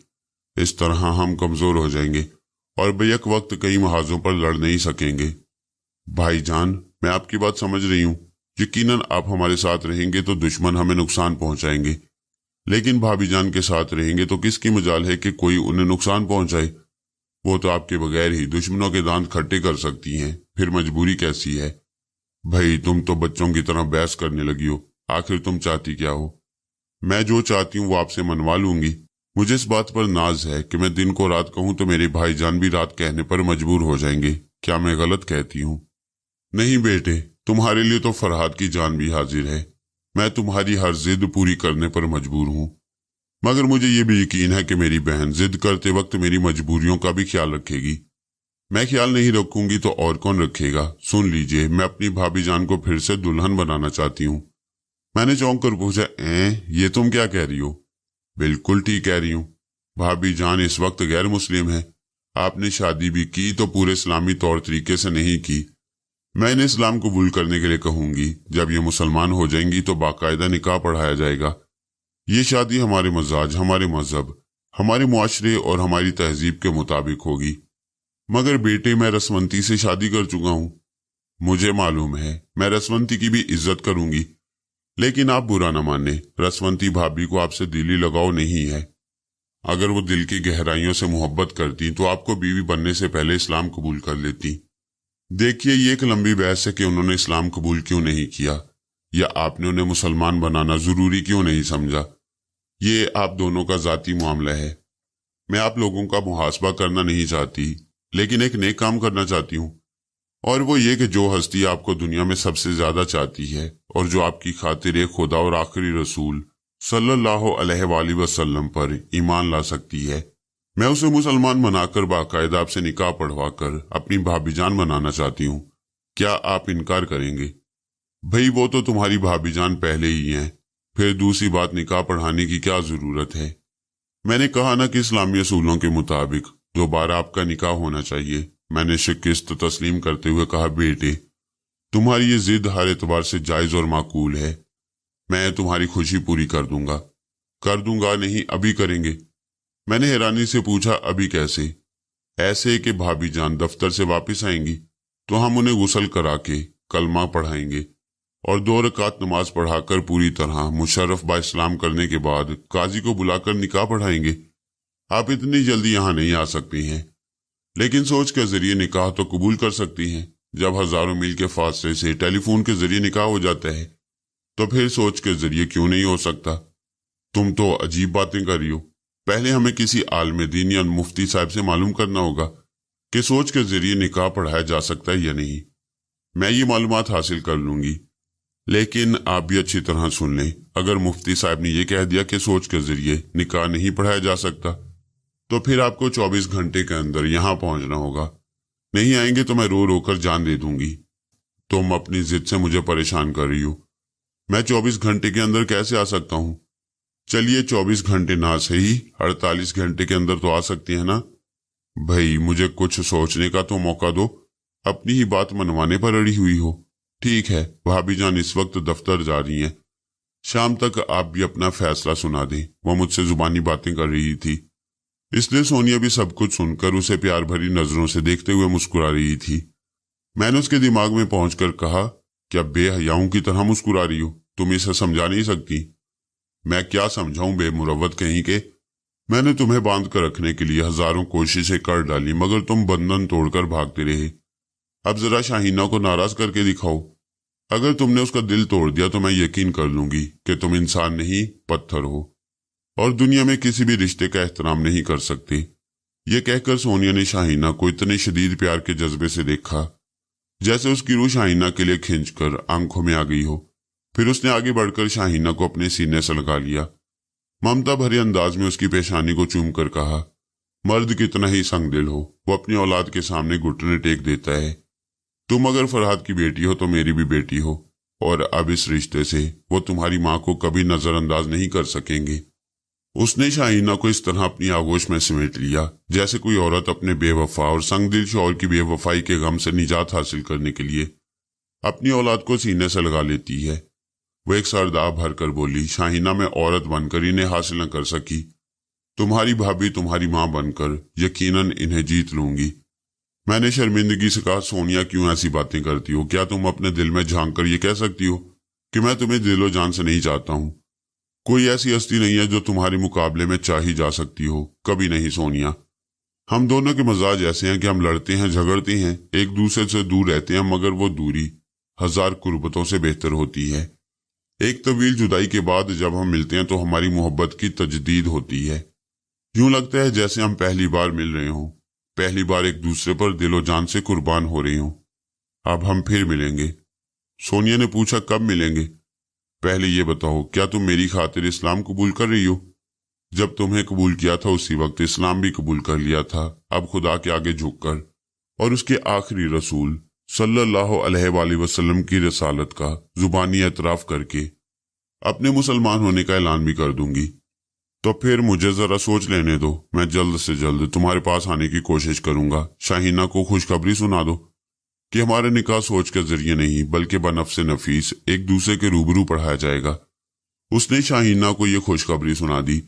S1: اس طرح ہم کمزور ہو جائیں گے اور بیک وقت کئی محاذوں پر لڑ نہیں سکیں گے۔ بھائی جان میں آپ کی بات سمجھ رہی ہوں، یقیناً آپ ہمارے ساتھ رہیں گے تو دشمن ہمیں نقصان پہنچائیں گے، لیکن بھابی جان کے ساتھ رہیں گے تو کس کی مجال ہے کہ کوئی انہیں نقصان پہنچائے؟ وہ تو آپ کے بغیر ہی دشمنوں کے دانت کھٹے کر سکتی ہیں، پھر مجبوری کیسی ہے؟ بھائی تم تو بچوں کی طرح بحث کرنے لگی ہو، آخر تم چاہتی کیا ہو؟ میں جو چاہتی ہوں وہ آپ سے منوا لوں گی۔ مجھے اس بات پر ناز ہے کہ میں دن کو رات کہوں تو میرے بھائی جان بھی رات کہنے پر مجبور ہو جائیں گے۔ کیا میں غلط کہتی ہوں؟ نہیں بیٹے، تمہارے لیے تو فرحاد کی جان بھی حاضر ہے، میں تمہاری ہر ضد پوری کرنے پر مجبور ہوں، مگر مجھے یہ بھی یقین ہے کہ میری بہن ضد کرتے وقت میری مجبوریوں کا بھی خیال رکھے گی۔ میں خیال نہیں رکھوں گی تو اور کون رکھے گا؟ سن لیجئے، میں اپنی بھابی جان کو پھر سے دلہن بنانا چاہتی ہوں۔ میں نے چونک کر پوچھا، یہ تم کیا کہہ رہی ہو؟ بالکل ٹھیک کہہ رہی ہوں، بھابی جان اس وقت غیر مسلم ہے، آپ نے شادی بھی کی تو پورے اسلامی طور طریقے سے نہیں کی۔ میں انہیں اسلام قبول کرنے کے لیے کہوں گی، جب یہ مسلمان ہو جائیں گی تو باقاعدہ نکاح پڑھایا جائے گا۔ یہ شادی ہمارے مزاج، ہمارے مذہب، ہمارے معاشرے اور ہماری تہذیب کے مطابق ہوگی۔ مگر بیٹے میں رسمنتی سے شادی کر چکا ہوں، مجھے معلوم ہے، میں رسمنتی کی بھی عزت کروں گی، لیکن آپ برا نہ مانیں، رسمنتی بھابی کو آپ سے دلی لگاؤ نہیں ہے۔ اگر وہ دل کی گہرائیوں سے محبت کرتی تو آپ کو بیوی بننے سے پہلے اسلام قبول کر لیتی۔ دیکھیے یہ ایک لمبی بحث ہے کہ انہوں نے اسلام قبول کیوں نہیں کیا، یا آپ نے انہیں مسلمان بنانا ضروری کیوں نہیں سمجھا۔ یہ آپ دونوں کا ذاتی معاملہ ہے، میں آپ لوگوں کا محاسبہ کرنا نہیں چاہتی، لیکن ایک نیک کام کرنا چاہتی ہوں، اور وہ یہ کہ جو ہستی آپ کو دنیا میں سب سے زیادہ چاہتی ہے اور جو آپ کی خاطر ایک خدا اور آخری رسول صلی اللہ علیہ وآلہ وسلم پر ایمان لا سکتی ہے، मैं उसे मुसलमान बनाकर बाकायदा आपसे निकाह पढ़वा कर अपनी भाभी जान बनाना चाहती हूँ। क्या आप इनकार करेंगे? भाई वो तो तुम्हारी भाभी जान पहले ही हैं, फिर दूसरी बात निकाह पढ़ाने की क्या जरूरत है? मैंने कहा ना कि इस्लामी असूलों के मुताबिक दोबारा आपका निकाह होना चाहिए। मैंने शिकस्त तस्लीम करते हुए कहा, बेटे तुम्हारी ये जिद हर एतबार से जायज और माकूल है। मैं तुम्हारी खुशी पूरी कर दूंगा नहीं, अभी करेंगे। मैंने हैरानी से पूछा, अभी कैसे? ऐसे कि भाभी जान दफ्तर से वापस आएंगी तो हम उन्हें गुस्ल करा के कलमा पढ़ाएंगे और 2 रकात नमाज पढ़ाकर पूरी तरह मुशर्रफ बा इस्लाम करने के बाद काजी को बुलाकर निकाह पढ़ाएंगे। आप इतनी जल्दी यहाँ नहीं आ सकती हैं, लेकिन सोच के जरिए निकाह तो कबूल कर सकती हैं। जब हजारों मील के फासले से टेलीफोन के जरिए निकाह हो जाता है तो फिर सोच के जरिए क्यों नहीं हो सकता? तुम तो अजीब बातें कर रही हो। पहले हमें किसी आलिम दीन या मुफ्ती साहब से मालूम करना होगा कि सोच के जरिए निकाह पढ़ाया जा सकता है या नहीं। मैं ये मालूमात हासिल कर लूंगी, लेकिन आप भी अच्छी तरह सुन लें। अगर मुफ्ती साहब ने यह कह दिया कि सोच के जरिए निकाह नहीं पढ़ाया जा सकता तो फिर आपको 24 घंटे के अंदर यहां पहुंचना होगा। नहीं आएंगे तो मैं रो रो कर जान दे दूंगी। तुम अपनी जिद से मुझे परेशान कर रही हो। मैं 24 घंटे के अंदर कैसे आ सकता हूं? चलिए 24 घंटे ना सही, 48 घंटे के अंदर तो आ सकती है ना? भाई मुझे कुछ सोचने का तो मौका दो। अपनी ही बात मनवाने पर अड़ी हुई हो। ठीक है, भाभी जान इस वक्त दफ्तर जा रही हैं, शाम तक आप भी अपना फैसला सुना दें। वो मुझसे जुबानी बातें कर रही थी, इसलिए सोनिया भी सब कुछ सुनकर उसे प्यार भरी नजरों से देखते हुए मुस्कुरा रही थी। मैंने उसके दिमाग में पहुंचकर कहा, क्या बेहयाओं की तरह मुस्कुरा रही हो? तुम इसे समझा नहीं सकती। मैं क्या समझाऊं बेमुरव्वत कहीं के। मैंने तुम्हें बांध कर रखने के लिए हजारों कोशिशें कर डाली, मगर तुम बंधन तोड़कर भागते रहे। अब जरा शाहीना को नाराज करके दिखाओ। अगर तुमने उसका दिल तोड़ दिया तो मैं यकीन कर लूंगी कि तुम इंसान नहीं पत्थर हो और दुनिया में किसी भी रिश्ते का एहतराम नहीं कर सकते। ये कहकर सोनिया ने शाहीना को इतने शदीद प्यार के जज्बे से देखा जैसे उसकी रूह शाहीना के लिए खिंचकर आंखों में आ गई हो। फिर उसने आगे बढ़कर शाहीना को अपने सीने से लगा लिया। ममता भरे अंदाज में उसकी पेशानी को चूम कर कहा, मर्द कितना ही संग दिल हो, वो अपनी औलाद के सामने घुटने टेक देता है। तुम अगर फरहाद की बेटी हो तो मेरी भी बेटी हो, और अब इस रिश्ते से वो तुम्हारी माँ को कभी नजरअंदाज नहीं कर सकेंगे। उसने शाहीना को इस तरह अपनी आगोश में समेट लिया जैसे कोई औरत अपने बेवफा और संगदिल शौहर की बेवफाई के गम से निजात हासिल करने के लिए अपनी औलाद को सीने से लगा लेती है। वो एक सरदा भर कर बोली, शाहीना मैं औरत बनकर इन्हें हासिल न कर सकी, तुम्हारी भाभी तुम्हारी माँ बनकर यकीनन इन्हें जीत लूंगी। मैंने शर्मिंदगी से कहा, सोनिया क्यों ऐसी बातें करती हो? क्या तुम अपने दिल में झांक कर ये कह सकती हो कि मैं तुम्हें दिलो जान से नहीं चाहता हूं? कोई ऐसी हस्ती नहीं है जो तुम्हारे मुकाबले में चाही जा सकती हो। कभी नहीं सोनिया। हम दोनों के मजाज ऐसे हैं कि हम लड़ते हैं, झगड़ते हैं, एक दूसरे से दूर रहते हैं, मगर वो दूरी 1000 कुर्बतों से बेहतर होती है। एक तवील जुदाई के बाद जब हम मिलते हैं तो हमारी मोहब्बत की तजदीद होती है। यूं लगता है जैसे हम पहली बार मिल रहे हों, पहली बार एक दूसरे पर दिलो जान से कुर्बान हो रहे हों। अब हम फिर मिलेंगे। सोनिया ने पूछा, कब मिलेंगे? पहले ये बताओ, क्या तुम मेरी खातिर इस्लाम कबूल कर रही हो? जब तुम्हें कबूल किया था उसी वक्त इस्लाम भी कबूल कर लिया था। अब खुदा के आगे झुककर और उसके आखिरी रसूल सल्लल्लाहु अलैहि वसल्लम की रसालत का जुबानी एतराफ करके अपने मुसलमान होने का ऐलान भी कर दूंगी। तो फिर मुझे जरा सोच लेने दो, मैं जल्द से जल्द तुम्हारे पास आने की कोशिश करूंगा। शाहीना को खुशखबरी सुना दो कि हमारे निकाह सोच के जरिए नहीं बल्कि बनफ्स नफीस एक दूसरे के रूबरू पढ़ाया जाएगा। उसने शाहीना को यह खुशखबरी सुना दी।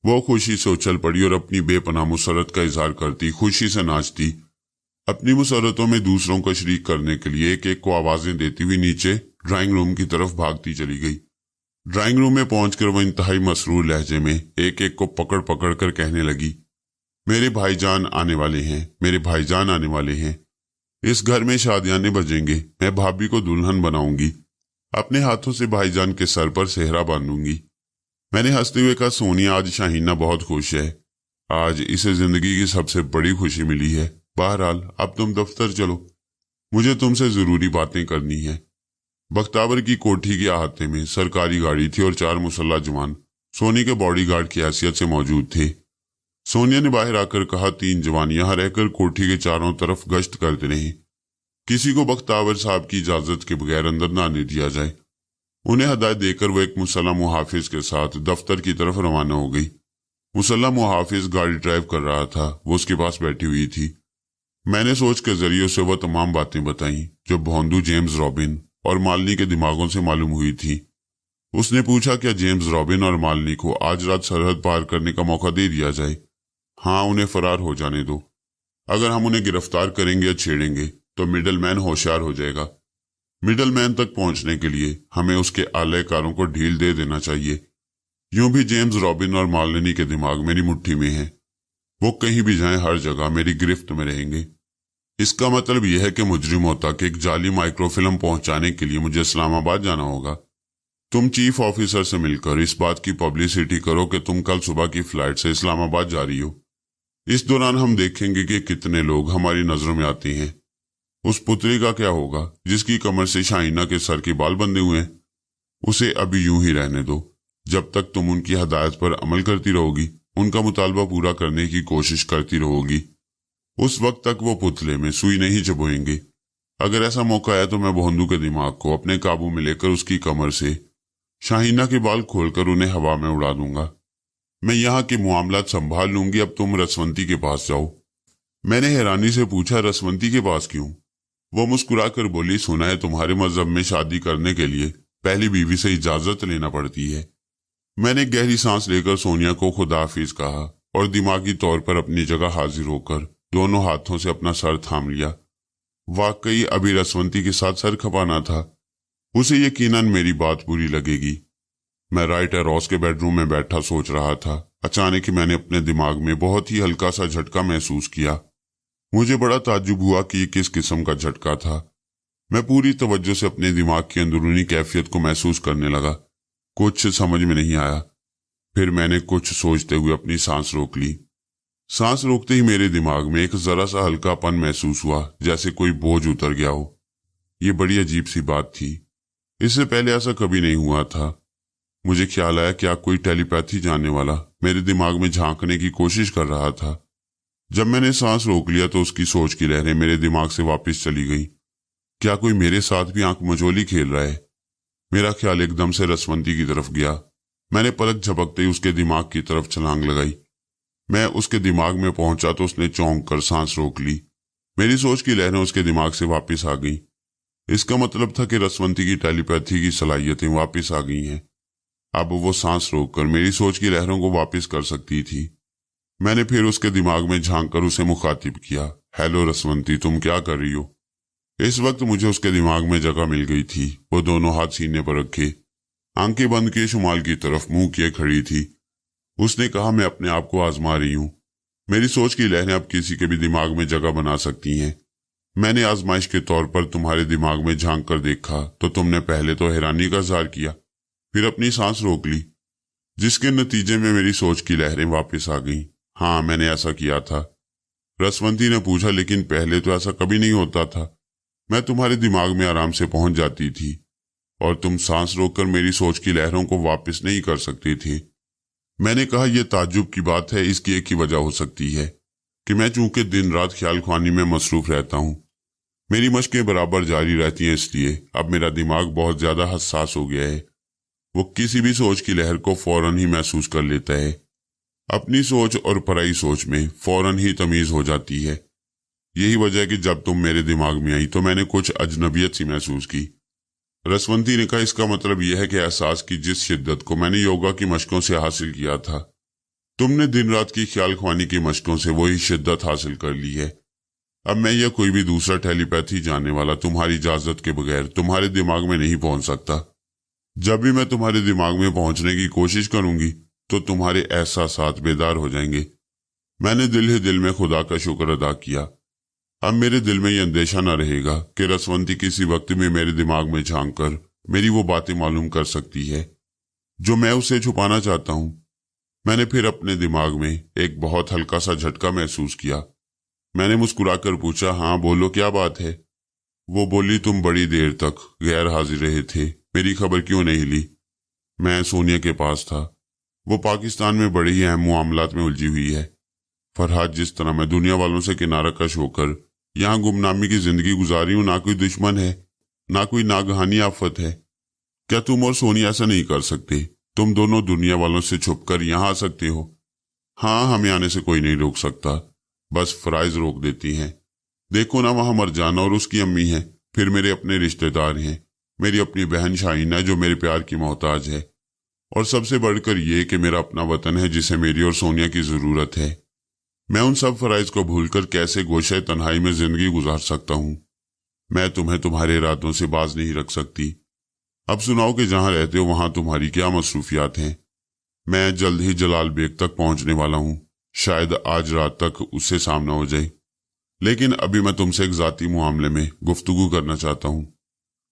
S1: वो खुशी से उछल पड़ी और अपनी बेपनाह मुसरत का इजहार करती खुशी से नाचती, अपनी मुसरतों में दूसरों को शरीक करने के लिए एक एक को आवाजें देती हुई नीचे ड्राइंग रूम की तरफ भागती चली गई। ड्राइंग रूम में पहुंचकर वो इंतहाई मसरूर लहजे में एक एक को पकड़ पकड़ कर कहने लगी, मेरे भाईजान आने वाले हैं, मेरे भाईजान आने वाले हैं। इस घर में शादियाने बजेंगे, मैं भाभी को दुल्हन बनाऊंगी, अपने हाथों से भाईजान के सर पर सेहरा बांधूंगी। मैंने हंसते हुए कहा, सोनिया आज शाहीना बहुत खुश है, आज इसे जिंदगी की सबसे बड़ी खुशी मिली है। बहरहाल अब तुम दफ्तर चलो, मुझे तुमसे जरूरी बातें करनी है। बख्तावर की कोठी के अहाते में सरकारी गाड़ी थी और 4 मुसल्ला जवान सोनी के बॉडीगार्ड की हैसियत से मौजूद थे। سونیا نے باہر آ کر کہا 3 جوان یہاں رہ کر کوٹھی کے چاروں طرف گشت کرتے رہیں، کسی کو بختاور صاحب کی اجازت کے بغیر اندر نہ آنے دیا جائے۔ انہیں ہدایت دے کر وہ ایک مسلح محافظ کے ساتھ دفتر کی طرف روانہ ہو گئی۔ مسلح محافظ گاڑی ڈرائیو کر رہا تھا، وہ اس کے پاس بیٹھی ہوئی تھی۔ میں نے سوچ کے ذریعے سے وہ تمام باتیں بتائیں جو بھوندو جیمز رابن اور مالنی کے دماغوں سے معلوم ہوئی تھی۔ اس نے پوچھا کیا جیمز رابن اور مالنی کو آج رات سرحد پار کرنے کا موقع دے دیا جائے؟ ہاں، انہیں فرار ہو جانے دو۔ اگر ہم انہیں گرفتار کریں گے یا چھیڑیں گے تو مڈل مین ہوشیار ہو جائے گا۔ مڈل مین تک پہنچنے کے لیے ہمیں اس کے آلہ کاروں کو ڈھیل دے دینا چاہیے۔ یوں بھی جیمز رابن اور مالنی کے دماغ میری مٹھی میں ہیں، وہ کہیں بھی جائیں ہر جگہ میری گرفت میں رہیں گے۔ اس کا مطلب یہ ہے کہ مجرموں تک ایک جعلی مائکرو فلم پہنچانے کے لیے مجھے اسلام آباد جانا ہوگا۔ تم چیف آفیسر سے مل کر اس بات کی پبلسٹی کرو کہ تم کل صبح کی فلائٹ سے اسلام آباد جا رہی ہو۔ اس دوران ہم دیکھیں گے کہ کتنے لوگ ہماری نظروں میں آتے ہیں۔ اس پتلی کا کیا ہوگا جس کی کمر سے شاہینہ کے سر کے بال بندھے ہوئے ہیں؟ اسے ابھی یوں ہی رہنے دو، جب تک تم ان کی ہدایت پر عمل کرتی رہو گی، ان کا مطالبہ پورا کرنے کی کوشش کرتی رہو گی، اس وقت تک وہ پتلے میں سوئی نہیں چبوئیں گے۔ اگر ایسا موقع آیا تو میں بھوندو کے دماغ کو اپنے قابو میں لے کر اس کی کمر سے شاہینہ کے بال کھول کر انہیں ہوا میں اڑا دوں گا۔ میں یہاں کے معاملات سنبھال لوں گی، اب تم رسونتی کے پاس جاؤ۔ میں نے حیرانی سے پوچھا رسونتی کے پاس کیوں؟ وہ مسکرا کر بولی سنا ہے تمہارے مذہب میں شادی کرنے کے لیے پہلی بیوی سے اجازت لینا پڑتی ہے۔ میں نے گہری سانس لے کر سونیا کو خدا حافظ کہا اور دماغی طور پر اپنی جگہ حاضر ہو کر دونوں ہاتھوں سے اپنا سر تھام لیا۔ واقعی ابھی رسونتی کے ساتھ سر کھپانا تھا، اسے یقیناً میری بات بری لگے گی۔ میں رائٹ ایروس کے بیڈ روم میں بیٹھا سوچ رہا تھا، اچانک میں نے اپنے دماغ میں بہت ہی ہلکا سا جھٹکا محسوس کیا۔ مجھے بڑا تعجب ہوا کہ یہ کس قسم کا جھٹکا تھا۔ میں پوری توجہ سے اپنے دماغ کی اندرونی کیفیت کو محسوس کرنے لگا۔ کچھ سمجھ میں نہیں آیا۔ پھر میں نے کچھ سوچتے ہوئے اپنی سانس روک لی۔ سانس روکتے ہی میرے دماغ میں ایک ذرا سا ہلکا پن محسوس ہوا، جیسے کوئی بوجھ اتر گیا ہو۔ یہ بڑی عجیب سی بات تھی، اس سے پہلے ایسا کبھی نہیں ہوا تھا۔ مجھے خیال آیا کیا کوئی ٹیلی پیتھی جاننے والا میرے دماغ میں جھانکنے کی کوشش کر رہا تھا۔ جب میں نے سانس روک لیا تو اس کی سوچ کی لہریں میرے دماغ سے واپس چلی گئی۔ کیا کوئی میرے ساتھ بھی آنکھ مجولی کھیل رہا ہے؟ میرا خیال ایک دم سے رسونتی کی طرف گیا۔ میں نے پلک جھپکتے ہی اس کے دماغ کی طرف چھلانگ لگائی۔ میں اس کے دماغ میں پہنچا تو اس نے چونک کر سانس روک لی۔ میری سوچ کی لہریں اس کے دماغ سے واپس آ گئیں۔ اس کا مطلب تھا کہ رسونتی کی ٹیلی پیتھی کی صلاحیتیں واپس آ گئی ہیں۔ اب وہ سانس روک کر میری سوچ کی لہروں کو واپس کر سکتی تھی۔ میں نے پھر اس کے دماغ میں جھانک کر اسے مخاطب کیا، ہیلو رسونتی، تم کیا کر رہی ہو؟ اس وقت مجھے اس کے دماغ میں جگہ مل گئی تھی۔ وہ دونوں ہاتھ سینے پر رکھے، آنکھیں بند کیے شمال کی طرف منہ کیے کھڑی تھی۔ اس نے کہا میں اپنے آپ کو آزما رہی ہوں۔ میری سوچ کی لہریں اب کسی کے بھی دماغ میں جگہ بنا سکتی ہیں۔ میں نے آزمائش کے طور پر تمہارے دماغ میں جھانک کر دیکھا تو تم نے پہلے تو حیرانی کا اظہار کیا، پھر اپنی سانس روک لی، جس کے نتیجے میں میری سوچ کی لہریں واپس آ گئیں۔ ہاں، میں نے ایسا کیا تھا۔ رسونتی نے پوچھا لیکن پہلے تو ایسا کبھی نہیں ہوتا تھا۔ میں تمہارے دماغ میں آرام سے پہنچ جاتی تھی اور تم سانس روک کر میری سوچ کی لہروں کو واپس نہیں کر سکتے تھے۔ میں نے کہا یہ تعجب کی بات ہے، اس کی ایک ہی وجہ ہو سکتی ہے کہ میں چونکہ دن رات خیال خوانی میں مصروف رہتا ہوں، میری مشقیں برابر جاری رہتی ہیں، اس لیے اب میرا دماغ بہت زیادہ حساس ہو گیا ہے۔ وہ کسی بھی سوچ کی لہر کو فوراً ہی محسوس کر لیتا ہے۔ اپنی سوچ اور پرائی سوچ میں فوراً ہی تمیز ہو جاتی ہے۔ یہی وجہ ہے کہ جب تم میرے دماغ میں آئی تو میں نے کچھ اجنبیت سی محسوس کی۔ رسونتی نے کہا اس کا مطلب یہ ہے کہ احساس کی جس شدت کو میں نے یوگا کی مشقوں سے حاصل کیا تھا، تم نے دن رات کی خیال خوانی کی مشقوں سے وہی شدت حاصل کر لی ہے۔ اب میں یا کوئی بھی دوسرا ٹیلی پیتھی جاننے والا تمہاری اجازت کے بغیر تمہارے دماغ میں نہیں پہنچ سکتا۔ جب بھی میں تمہارے دماغ میں پہنچنے کی کوشش کروں گی تو تمہارے احساسات بیدار ہو جائیں گے۔ میں نے دل ہی دل میں خدا کا شکر ادا کیا۔ اب میرے دل میں یہ اندیشہ نہ رہے گا کہ رسونتی کسی وقت میں میرے دماغ میں جھانک کر میری وہ باتیں معلوم کر سکتی ہے جو میں اسے چھپانا چاہتا ہوں۔ میں نے پھر اپنے دماغ میں ایک بہت ہلکا سا جھٹکا محسوس کیا۔ میں نے مسکرا کر پوچھا، ہاں بولو کیا بات ہے؟ وہ بولی تم بڑی دیر تک غیر حاضر رہے تھے، میری خبر کیوں نہیں لی؟ میں سونیا کے پاس تھا، وہ پاکستان میں بڑے ہی اہم معاملات میں الجھی ہوئی ہے۔ फरहाद, जिस तरह मैं दुनिया वालों से किनारा कश होकर यहाँ गुमनामी की जिंदगी गुजारी हूँ, ना कोई दुश्मन है, ना कोई नागहानी आफत है। क्या तुम और सोनिया ऐसा नहीं कर सकते? तुम दोनों दुनिया वालों से छुपकर यहाँ आ सकते हो। हाँ, हमें आने से कोई नहीं रोक सकता, बस फराइज रोक देती हैं। देखो ना, वहां मरजाना और उसकी अम्मी हैं, फिर मेरे अपने रिश्तेदार हैं, मेरी अपनी बहन शाहीना जो मेरे प्यार की मोहताज है, और सबसे बढ़कर ये कि मेरा अपना वतन है जिसे मेरी और सोनिया की जरूरत है। मैं उन सब फराइज को भूलकर कैसे गोशे तन्हाई में जिंदगी गुजार सकता हूँ? मैं तुम्हें तुम्हारे इरादों से बाज नहीं रख सकती। अब सुनाओ कि जहां रहते हो वहां तुम्हारी क्या मसरूफियात हैं? मैं जल्द ही जलाल बेग तक पहुंचने वाला हूं, शायद आज रात तक उससे सामना हो जाए, लेकिन अभी मैं तुमसे एक जाती मामले में गुफ्तगू करना चाहता हूं।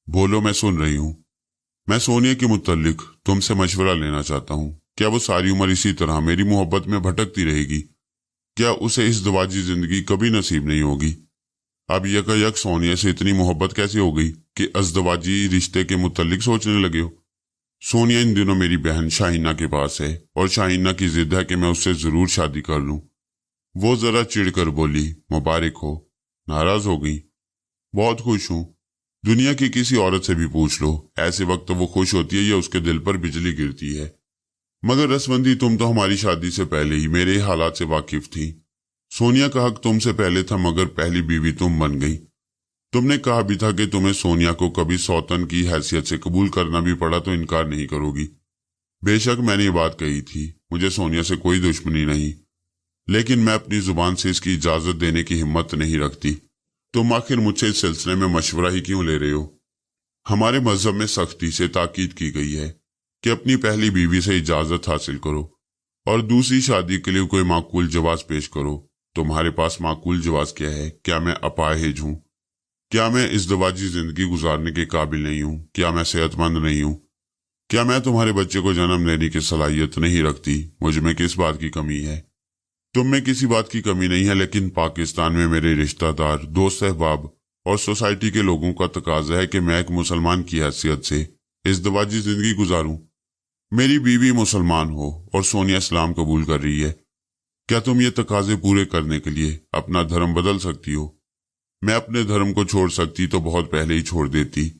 S1: बोलो, मैं सुन रही हूं। मैं सोनिया के मुतल्लिक तुमसे मशवरा लेना चाहता हूं। क्या वो सारी उम्र इसी तरह मेरी मोहब्बत में भटकती रहेगी? क्या उसे इस दवाजी जिंदगी कभी नसीब नहीं होगी? अब यकायक सोनिया से इतनी मोहब्बत कैसे हो गई कि अज़दवाजी रिश्ते के मुतल्लिक सोचने लगे हो? सोनिया इन दिनों मेरी बहन शाहीना के पास है और शाहीना की जिद है कि मैं उससे जरूर शादी कर लूं। वो जरा चिढ़कर बोली, मुबारक हो। नाराज हो गई। बहुत खुश हूं। दुनिया की किसी औरत से भी पूछ लो, ऐसे वक्त वो खुश होती है या उसके दिल पर बिजली गिरती है। मगर रसवंती, तुम तो हमारी शादी से पहले ही मेरे हालात से वाकिफ थी। सोनिया का हक तुमसे पहले था, मगर पहली बीवी तुम बन गई। तुमने कहा भी था कि तुम्हें सोनिया को कभी सौतन की हैसियत से कबूल करना भी पड़ा तो इनकार नहीं करोगी। बेशक मैंने ये बात कही थी, मुझे सोनिया से कोई दुश्मनी नहीं, लेकिन मैं अपनी जुबान से इसकी इजाजत देने की हिम्मत नहीं रखती। तुम आखिर मुझसे इस सिलसिले में मशवरा ही क्यों ले रहे हो? हमारे मजहब में सख्ती से ताकीद की गई है कि अपनी पहली बीवी से इजाजत हासिल करो और दूसरी शादी के लिए कोई माकूल जवाज पेश करो। तुम्हारे पास माकूल जवाज क्या है? क्या मैं अपाहिज हूं? क्या मैं इस दवाजी जिंदगी गुजारने के काबिल नहीं हूं? क्या मैं सेहतमंद नहीं हूं? क्या मैं तुम्हारे बच्चे को जन्म देने की सलाहियत नहीं रखती? मुझ में किस बात की कमी है? तुम में किसी बात की कमी नहीं है, लेकिन पाकिस्तान में मेरे रिश्तेदार, दोस्त, अहबाब और सोसाइटी के लोगों का तकाजा है कि मैं एक मुसलमान की हैसियत से इस दवाजी जिंदगी गुजारूं। मेरी बीवी मुसलमान हो और सोनिया इस्लाम कबूल कर रही है। क्या तुम ये तकाजे पूरे करने के लिए अपना धर्म बदल सकती हो? मैं अपने धर्म को छोड़ सकती तो बहुत पहले ही छोड़ देती।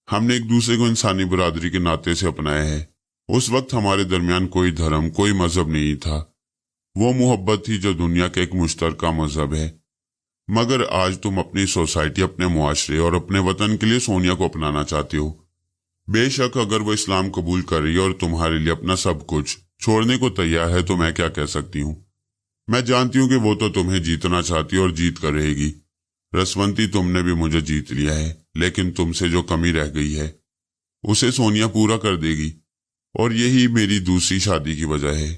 S1: हमने एक दूसरे को इंसानी बरादरी के नाते से अपनाया है। उस वक्त हमारे दरमियान कोई धर्म, कोई मजहब नहीं था। वो मोहब्बत थी जो दुनिया का एक मुश्तरका मजहब है। मगर आज तुम अपनी सोसाइटी, अपने मुआशरे और अपने वतन के लिए सोनिया को अपनाना चाहते हो। बेशक अगर वो इस्लाम कबूल कर रही है और तुम्हारे लिए अपना सब कुछ छोड़ने को तैयार है तो मैं क्या कह सकती हूँ? मैं जानती हूँ कि वो तो तुम्हें जीतना चाहती है और जीत कर रहेगी। रसवंती, तुमने भी मुझे जीत लिया है, लेकिन तुमसे जो कमी रह गई है उसे सोनिया पूरा कर देगी, और यही मेरी दूसरी शादी की वजह है।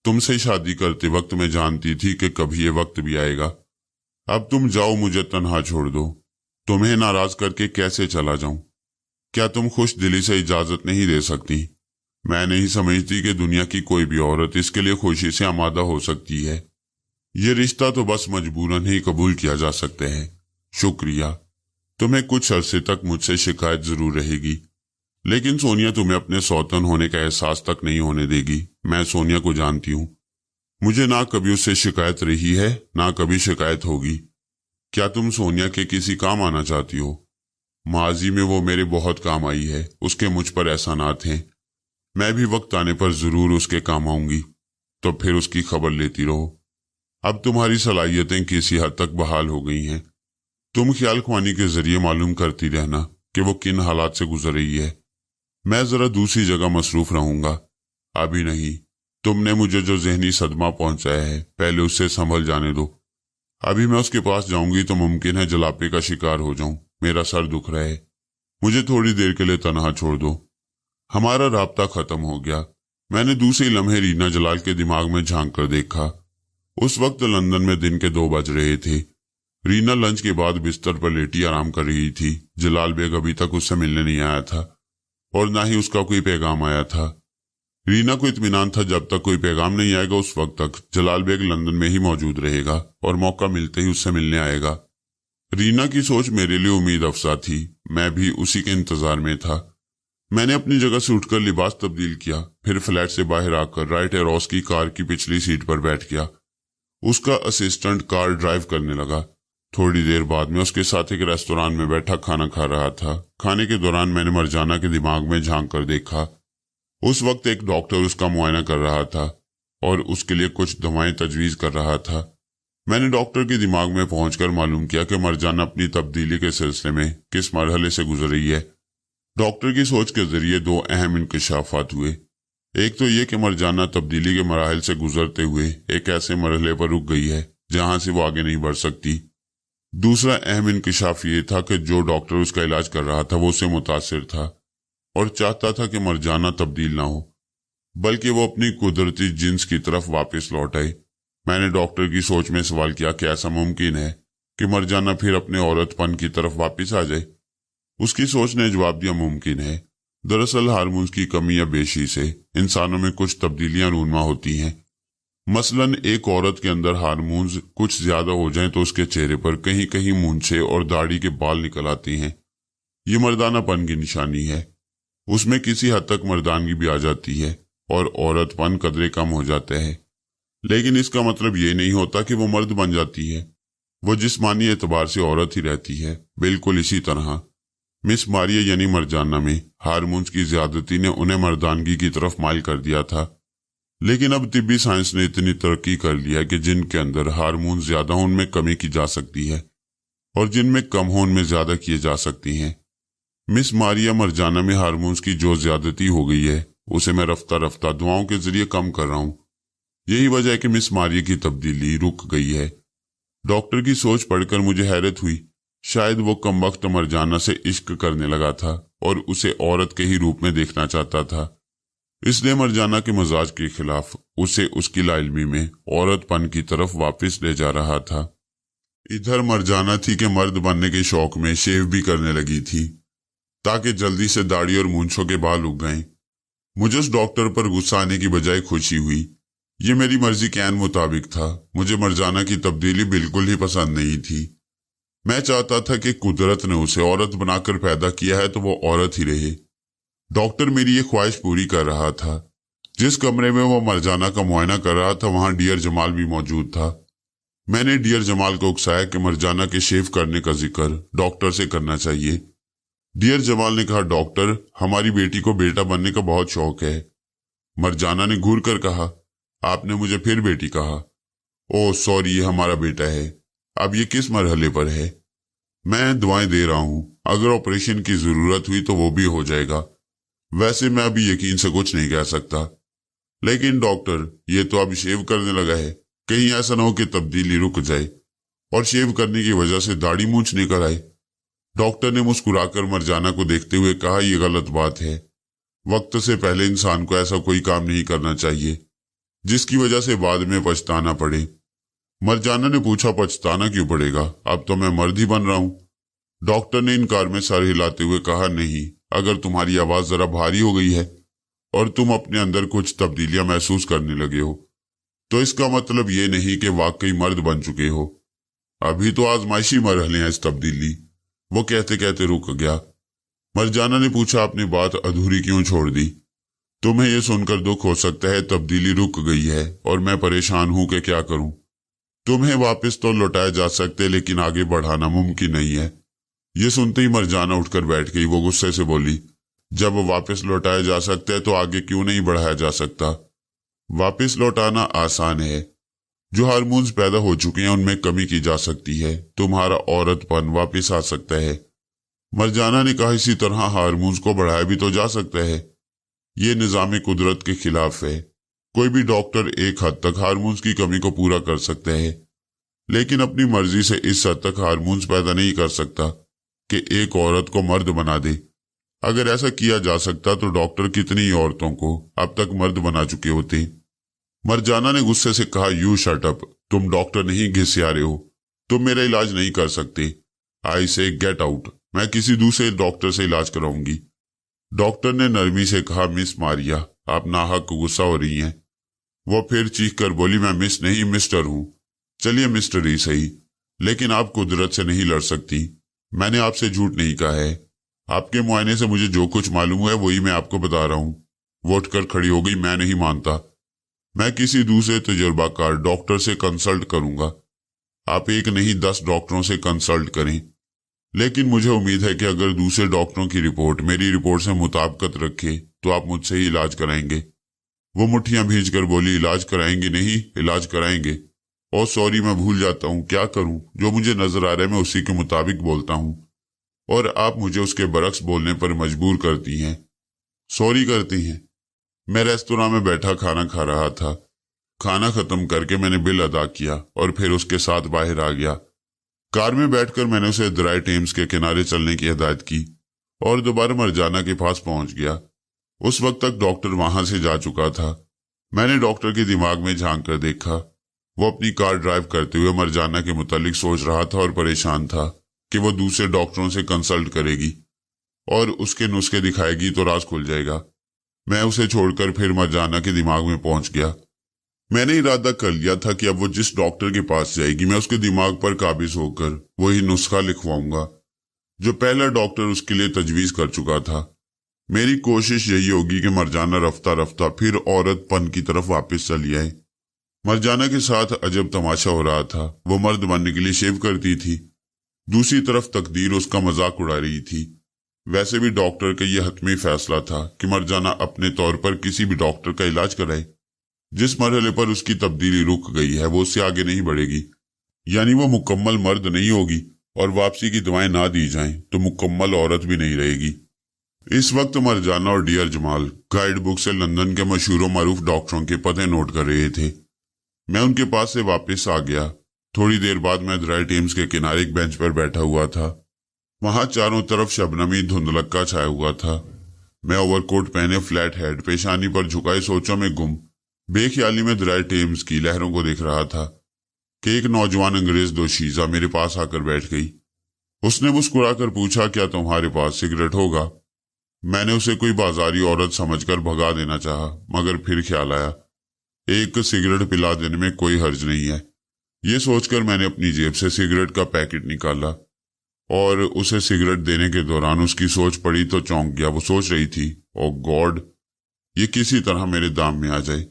S1: तुमसे शादी करते वक्त मैं जानती थी कि कभी ये वक्त भी आएगा। अब तुम जाओ, मुझे तन्हा छोड़ दो। तुम्हें नाराज करके कैसे चला जाऊं? क्या तुम खुश दिली से इजाजत नहीं दे सकती? मैं नहीं समझती कि दुनिया की कोई भी औरत इसके लिए खुशी से आमादा हो सकती है। ये रिश्ता तो बस मजबूरन ही कबूल किया जा सकते हैं। शुक्रिया। तुम्हें कुछ अरसे तक मुझसे शिकायत जरूर रहेगी, लेकिन सोनिया तुम्हें अपने सौतन होने का एहसास तक नहीं होने देगी। मैं सोनिया को जानती हूँ। मुझे ना कभी उससे शिकायत रही है, ना कभी शिकायत होगी। क्या तुम सोनिया के किसी काम आना चाहती हो? माजी में वो मेरे बहुत काम आई है, उसके मुझ पर एहसानात हैं। मैं भी वक्त आने पर जरूर उसके काम आऊंगी, तो फिर उसकी खबर लेती रहो। अब तुम्हारी सलाहियतें किसी हद तक बहाल हो गई हैं। तुम ख्याल ख्वानी के जरिए मालूम करती रहना कि वो किन हालात से गुजर रही है। मैं जरा दूसरी जगह मसरूफ रहूंगा। अभी नहीं। तुमने मुझे जो जहनी सदमा पहुंचाया है, पहले उससे संभल जाने दो। अभी मैं उसके पास जाऊंगी तो मुमकिन है जलापे का शिकार हो जाऊं। मेरा सर दुख रहा है। मुझे थोड़ी देर के लिए तन्हा छोड़ दो। हमारा राब्ता खत्म हो गया। मैंने दूसरे लम्हे रीना जलाल के दिमाग में झांक कर देखा। उस वक्त लंदन में दिन के 2 बज रहे थे। रीना लंच के बाद बिस्तर पर लेटी आराम कर रही थी। जलाल बेग अभी तक उससे मिलने नहीं आया था और ना ही उसका कोई पैगाम आया था। रीना को इत्मीनान था जब तक कोई पैगाम नहीं आएगा उस वक्त तक जलाल बेग लंदन में ही मौजूद रहेगा और मौका मिलते ही उससे मिलने आएगा। रीना की सोच मेरे लिए उम्मीद अफजा थी। मैं भी उसी के इंतजार में था। मैंने अपनी जगह से उठकर लिबास तब्दील किया, फिर फ्लैट से बाहर आकर राइट एरोस की कार की पिछली सीट पर बैठ गया उसका असिस्टेंट कार ड्राइव करने लगा। थोड़ी देर बाद में उसके साथ एक रेस्टोरेंट में बैठा खाना खा रहा था। खाने के दौरान मैंने मरजाना के दिमाग में झांक कर देखा। उस वक्त एक डॉक्टर उसका मुआयना कर रहा था और उसके लिए कुछ दवाएं तजवीज कर रहा था। मैंने डॉक्टर के दिमाग में पहुंचकर मालूम किया कि मरजाना अपनी तब्दीली के सिलसिले में किस मरहले से गुजर रही है। डॉक्टर की सोच के जरिए दो अहम इंकशाफात हुए। एक तो ये कि मरजाना तब्दीली के मराहल से गुजरते हुए एक ऐसे मरहले पर रुक गई है जहां से वो आगे नहीं बढ़ सकती। दूसरा अहम इंकशाफ ये था कि जो डॉक्टर उसका इलाज कर रहा था वो उससे मुतासिर था और चाहता था कि मरजाना तब्दील ना हो, बल्कि वो अपनी कुदरती जिन्स की तरफ वापस लौट आए। मैंने डॉक्टर की सोच में सवाल किया कि ऐसा मुमकिन है कि मरजाना फिर अपने औरतपन की तरफ वापस आ जाए। उसकी सोच ने जवाब दिया, मुमकिन है। दरअसल हार्मोन्स की कमी या बेशी से इंसानों में कुछ तब्दीलियां रूनमा होती हैं। मसलन एक औरत के अंदर हार्मोन्स कुछ ज्यादा हो जाएं तो उसके चेहरे पर कहीं कहीं मूंछें और दाढ़ी के बाल निकल आती हैं। ये मर्दानापन की निशानी है। उसमें किसी हद तक मर्दानगी भी आ जाती है और औरतपन कदरे कम हो जाता है। लेकिन इसका मतलब ये नहीं होता कि वो मर्द बन जाती है। वो जिस्मानी एतबार से औरत ही रहती है। बिल्कुल इसी तरह मिस मारिया यानी मरजाना में हार्मोन्स की ज्यादती ने उन्हें मर्दानगी की तरफ माइल कर दिया था। लेकिन अब तिब्बी साइंस ने इतनी तरक्की कर लिया कि जिनके अंदर हार्मोन ज्यादा हो उनमें कमी की जा सकती है और जिनमें कम हो उनमें ज्यादा किए जा सकती हैं। मिस मारिया मरजाना में हार्मोन्स की जो ज्यादती हो गई है उसे मैं रफ्ता रफ्ता दुआओं के जरिए कम कर रहा हूं। यही वजह है कि मिस मारिया की तब्दीली रुक गई है। डॉक्टर की सोच पढ़कर मुझे हैरत हुई। शायद वो कमबख्त मरजाना से इश्क करने लगा था और उसे औरत के ही रूप में देखना चाहता था, इसलिए मरजाना के मजाज के खिलाफ उसे उसकी लाइल्मी में औरतपन की तरफ वापस ले जा रहा था। इधर मरजाना थी कि मर्द बनने के शौक में शेव भी करने लगी थी ताकि जल्दी से दाढ़ी और मूंछों के बाल उग गएं। मुझे उस डॉक्टर पर गुस्सा आने की बजाय खुशी हुई। ये मेरी मर्जी के ऐन मुताबिक था। मुझे मरजाना की तब्दीली बिल्कुल ही पसंद नहीं थी। मैं चाहता था कि कुदरत ने उसे औरत बनाकर पैदा किया है तो वो औरत ही रहे। डॉक्टर मेरी ये ख्वाहिश पूरी कर रहा था। जिस कमरे में वो मरजाना का मुआयना कर रहा था वहां डियर जमाल भी मौजूद था। मैंने डियर जमाल को उकसाया कि मरजाना के शेव करने का जिक्र डॉक्टर से करना चाहिए। डियर जमाल ने कहा, डॉक्टर, हमारी बेटी को बेटा बनने का बहुत शौक है। मरजाना ने घूर कर कहा, आपने मुझे फिर बेटी कहा। ओह सॉरी, ये हमारा बेटा है। अब ये किस मरहले पर है? मैं दवाएं दे रहा हूं। अगर ऑपरेशन की जरूरत हुई तो वो भी हो जाएगा। वैसे मैं अभी यकीन से कुछ नहीं कह सकता। लेकिन डॉक्टर, ये तो अब शेव करने लगा है। कहीं ऐसा ना हो कि तब्दीली रुक जाए और शेव करने की वजह से दाढ़ी मूंछ निकल आए। डॉक्टर ने मुस्कुराकर मरजाना को देखते हुए कहा, यह गलत बात है। वक्त से पहले इंसान को ऐसा कोई काम नहीं करना चाहिए जिसकी वजह से बाद में पछताना पड़े। मरजाना ने पूछा, पछताना क्यों पड़ेगा? अब तो मैं मर्द ही बन रहा हूं। डॉक्टर ने इनकार में सर हिलाते हुए कहा, नहीं, अगर तुम्हारी आवाज जरा भारी हो गई है और तुम अपने अंदर कुछ तब्दीलियां महसूस करने लगे हो तो इसका मतलब ये नहीं कि वाकई मर्द बन चुके हो। अभी तो आजमाइशी मरहले हैं इस तब्दीली। वो कहते कहते रुक गया। मरजाना ने पूछा, आपने बात अधूरी क्यों छोड़ दी? तुम्हें यह सुनकर दुख हो सकता है तब्दीली रुक गई है और मैं परेशान हूं कि क्या करूं। तुम्हें वापस तो लौटाया जा सकते लेकिन आगे बढ़ाना मुमकिन नहीं है। ये सुनते ही मरजाना उठकर बैठ गई। वो गुस्से से बोली, जब वापस लौटाया जा सकता है तो आगे क्यों नहीं बढ़ाया जा सकता? वापस लौटाना आसान है। जो हार्मोन्स पैदा हो चुके हैं उनमें कमी की जा सकती है। तुम्हारा औरतपन वापस आ सकता है। मरजाना ने कहा, इसी तरह हार्मोन्स को बढ़ाया भी तो जा सकता है। ये निजाम कुदरत के खिलाफ है। कोई भी डॉक्टर एक हद तक हार्मोन्स की कमी को पूरा कर सकता है लेकिन अपनी मर्जी से इस हद तक हार्मोन्स पैदा नहीं कर सकता कि एक औरत को मर्द बना दे। अगर ऐसा किया जा सकता तो डॉक्टर कितनी औरतों को अब तक मर्द बना चुके होते। मरजाना ने गुस्से से कहा, यू शट अप। तुम डॉक्टर नहीं, घिसियारे हो। तुम मेरा इलाज नहीं कर सकते। आई से गेट आउट। मैं किसी दूसरे डॉक्टर से इलाज कराऊंगी। डॉक्टर ने नरमी से कहा, मिस मारिया, आप नाहक गुस्सा हो रही हैं। वो फिर चीख कर बोली, मैं मिस नहीं मिस्टर हूं। चलिए मिस्टर ही सही, लेकिन आप कुदरत से नहीं लड़ सकती। मैंने आपसे झूठ नहीं कहा है। आपके मुआयने से मुझे जो कुछ मालूम हुआ है वही मैं आपको बता रहा हूं। वो उठकर खड़ी हो गई। मैं नहीं मानता। मैं किसी दूसरे तजुर्बाकार डॉक्टर से कंसल्ट करूंगा। आप एक नहीं 10 डॉक्टरों से कंसल्ट करें, लेकिन मुझे उम्मीद है कि अगर दूसरे डॉक्टरों की रिपोर्ट मेरी रिपोर्ट से मुताबिकत रखे तो आप मुझसे ही इलाज कराएंगे। वो मुट्ठियां भींचकर बोली, इलाज कराएंगे नहीं, इलाज कराएंगे। और सॉरी, मैं भूल जाता हूँ, क्या करूँ, जो मुझे नजर आ रहा है मैं उसी के मुताबिक बोलता हूँ और आप मुझे उसके बरक्स बोलने पर मजबूर करती हैं, सॉरी करती हैं। मैं रेस्तोरां में बैठा खाना खा रहा था। खाना खत्म करके मैंने बिल अदा किया और फिर उसके साथ बाहर आ गया। कार में बैठकर मैंने उसे दरिया टेम्स के किनारे चलने की हिदायत की और दोबारा मरजाना के पास पहुंच गया। उस वक्त तक डॉक्टर वहां से जा चुका था। मैंने डॉक्टर के दिमाग में झांक कर देखा। वो अपनी कार ड्राइव करते हुए मरजाना के मुतालिक सोच रहा था और परेशान था कि वो दूसरे डॉक्टरों से कंसल्ट करेगी और उसके नुस्खे दिखाएगी तो राज खुल जाएगा। मैं उसे छोड़कर फिर मरजाना के दिमाग में पहुंच गया। मैंने इरादा कर लिया था कि अब वो जिस डॉक्टर के पास जाएगी मैं उसके दिमाग पर काबिज होकर वही नुस्खा लिखवाऊंगा जो पहला डॉक्टर उसके लिए तजवीज कर चुका था। मेरी कोशिश यही होगी कि मरजाना रफ्ता रफ्ता फिर औरत पन की तरफ वापस चली आए। मरजाना के साथ अजब तमाशा हो रहा था। वो मर्द बनने के लिए शेव करती थी, दूसरी तरफ तकदीर उसका मजाक उड़ा रही थी। वैसे भी डॉक्टर का यह हतमी फैसला था कि मरजाना अपने तौर पर किसी भी डॉक्टर का इलाज कराए। जिस मरहले पर उसकी तब्दीली रुक गई है वो उससे आगे नहीं बढ़ेगी। यानी वो मुकम्मल मर्द नहीं होगी और वापसी की दवाएं ना दी जाएं तो मुकम्मल औरत भी नहीं रहेगी। इस वक्त मरजाना और डियर जमाल गाइड बुक से लंदन के मशहूर मारूफ डॉक्टरों के पते नोट कर रहे थे। मैं उनके पास से वापस आ गया। थोड़ी देर बाद मैं दरिया टेम्स के किनारे एक बेंच पर बैठा हुआ था। वहां चारों तरफ शबनमी धुंधलक्का छाया हुआ था। मैं ओवरकोट पहने, फ्लैट हेड, पेशानी पर झुकाए सोचों में गुम बेख्याली में दरिया टेम्स की लहरों को देख रहा था कि एक नौजवान अंग्रेज दोशीजा मेरे पास आकर बैठ गई। उसने मुस्कुराकर पूछा, क्या तुम्हारे पास सिगरेट होगा? मैंने उसे कोई बाजारी औरत समझकर भगा देना चाहा, मगर फिर ख्याल आया एक सिगरेट पिला देने में कोई हर्ज नहीं है। ये सोचकर मैंने अपनी जेब से सिगरेट का पैकेट निकाला और उसे सिगरेट देने के दौरान उसकी सोच पड़ी तो चौंक गया। वो सोच रही थी, ओ गॉड, ये किसी तरह मेरे दाम में आ जाए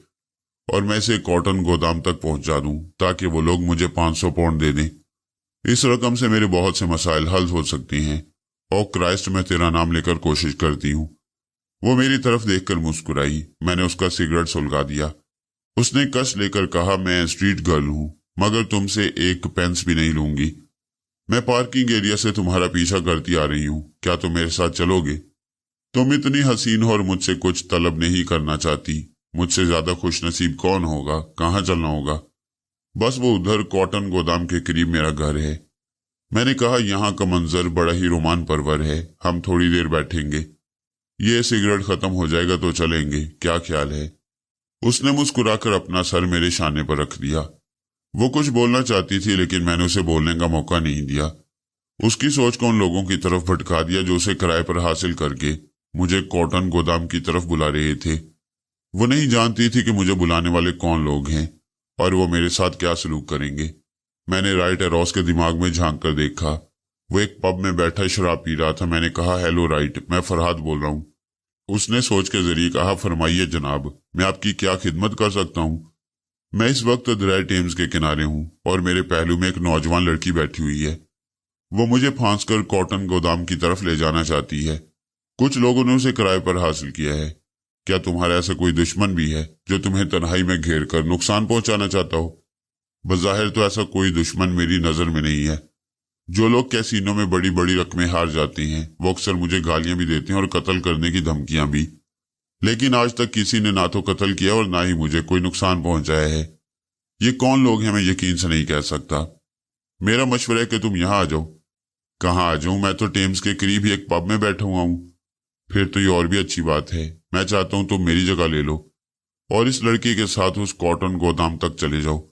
S1: और मैं इसे कॉटन गोदाम तक पहुंचा दूं ताकि वो लोग मुझे 500 पाउंड दे दें। इस रकम से मेरे बहुत से मसाइल हल हो सकते हैं। ओ क्राइस्ट, मैं तेरा नाम लेकर कोशिश करती हूँ। वो मेरी तरफ देखकर मुस्कुराई। मैंने उसका सिगरेट सुलगा दिया। उसने कस लेकर कहा, मैं स्ट्रीट गर्ल हूँ मगर तुमसे एक पेंस भी नहीं लूंगी। मैं पार्किंग एरिया से तुम्हारा पीछा करती आ रही हूँ, क्या तुम मेरे साथ चलोगे? तुम इतनी हसीन हो और मुझसे कुछ तलब नहीं करना चाहती। मुझसे ज्यादा खुश नसीब कौन होगा? कहाँ चलना होगा? बस वो उधर कॉटन गोदाम के करीब मेरा घर है। मैंने कहा, यहाँ का मंजर बड़ा ही रोमान परवर है, हम थोड़ी देर बैठेंगे, ये सिगरेट खत्म हो जाएगा तो चलेंगे, क्या ख्याल है? उसने मुस्कुराकर अपना सर मेरे शाने पर रख दिया। वो कुछ बोलना चाहती थी लेकिन मैंने उसे बोलने का मौका नहीं दिया। उसकी सोच को उन लोगों की तरफ भटका दिया जो उसे किराए पर हासिल करके मुझे कॉटन गोदाम की तरफ बुला रहे थे। वो नहीं जानती थी कि मुझे बुलाने वाले कौन लोग हैं और वो मेरे साथ क्या सलूक करेंगे। मैंने राइट एरोस के दिमाग में झांक कर देखा। वो एक पब में बैठा शराब पी रहा था। मैंने कहा, हेलो राइट, मैं फरहाद बोल रहा हूँ। उसने सोच के जरिए कहा, फरमाइए जनाब, मैं आपकी क्या खिदमत कर सकता हूँ? मैं इस वक्त दरिया टेम्स के किनारे हूँ और मेरे पहलू में एक नौजवान लड़की बैठी हुई है। वो मुझे फांस कर कॉटन गोदाम की तरफ ले जाना चाहती है। कुछ लोगों ने उसे किराए पर हासिल किया है। क्या तुम्हारा ऐसा कोई दुश्मन भी है जो तुम्हें तन्हाई में घेर कर नुकसान पहुंचाना चाहता हो? बज़ाहिर तो ऐसा कोई दुश्मन मेरी नजर में नहीं है। जो लोग कैसीनों में बड़ी बड़ी रकमें हार जाते हैं वो अक्सर मुझे गालियां भी देते हैं और कत्ल करने की धमकियां भी, लेकिन आज तक किसी ने ना तो कत्ल किया और ना ही मुझे कोई नुकसान पहुंचाया है। ये कौन लोग हैं मैं यकीन से नहीं कह सकता। मेरा मशवरा है कि तुम यहाँ आ जाओ। कहाँ आ जाऊं? मैं तो टेम्स के करीब ही एक पब में बैठा हुआ हूं। फिर तो ये और भी अच्छी बात है। मैं चाहता हूं तुम मेरी जगह ले लो और इस लड़की के साथ उस कॉटन गोदाम तक चले जाओ।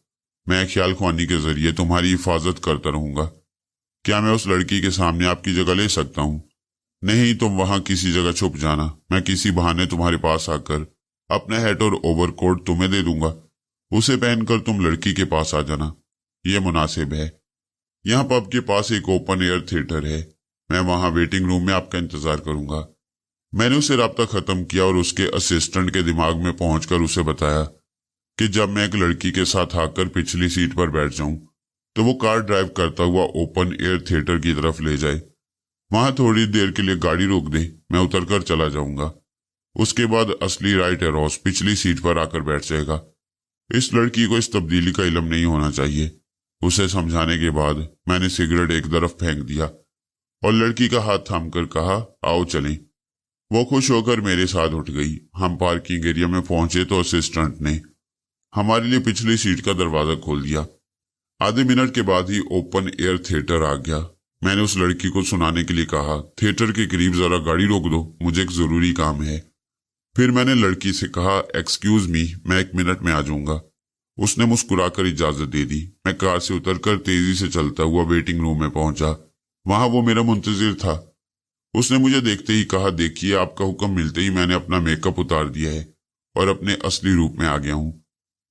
S1: मैं ख्याल ख्वानी के जरिए तुम्हारी हिफाजत करता रहूंगा। क्या मैं उस लड़की के सामने आपकी जगह ले सकता हूँ? नहीं, तुम वहां किसी जगह छुप जाना। मैं किसी बहाने तुम्हारे पास आकर अपना हैट और ओवरकोट तुम्हें दे दूंगा। उसे पहनकर तुम लड़की के पास आ जाना। यह मुनासिब है। यहाँ पब के पास एक ओपन एयर थिएटर है। मैं वहां वेटिंग रूम में आपका इंतजार करूंगा। मैंने उसे राब्ता खत्म किया और उसके असिस्टेंट के दिमाग में पहुंचकर उसे बताया कि जब मैं एक लड़की के साथ आकर पिछली सीट पर बैठ जाऊं तो वो कार ड्राइव करता हुआ ओपन एयर थिएटर की तरफ ले जाए, वहां थोड़ी देर के लिए गाड़ी रोक दे, मैं उतरकर चला जाऊंगा। उसके बाद असली राइट एरोस पिछली सीट पर आकर बैठ जाएगा। इस लड़की को इस तब्दीली का इल्म नहीं होना चाहिए। उसे समझाने के बाद मैंने सिगरेट एक तरफ फेंक दिया और लड़की का हाथ थामकर कहा, आओ चलें। वो खुश होकर मेरे साथ उठ गई। हम पार्किंग एरिया में पहुंचे तो असिस्टेंट ने हमारे लिए पिछली सीट का दरवाजा खोल दिया। आधे मिनट के बाद ही ओपन एयर थिएटर आ गया। मैंने उस लड़की को सुनाने के लिए कहा, थिएटर के करीब जरा गाड़ी रोक दो, मुझे एक जरूरी काम है। फिर मैंने लड़की से कहा, एक्सक्यूज मी, मैं 1 मिनट में आ जाऊंगा। उसने मुस्कुराकर इजाजत दे दी। मैं कार से उतरकर तेजी से चलता हुआ वेटिंग रूम में पहुंचा। वहां वो मेरा मुंतजिर था। उसने मुझे देखते ही कहा, देखिए, आपका हुक्म मिलते ही मैंने अपना मेकअप उतार दिया है और अपने असली रूप में आ गया हूं।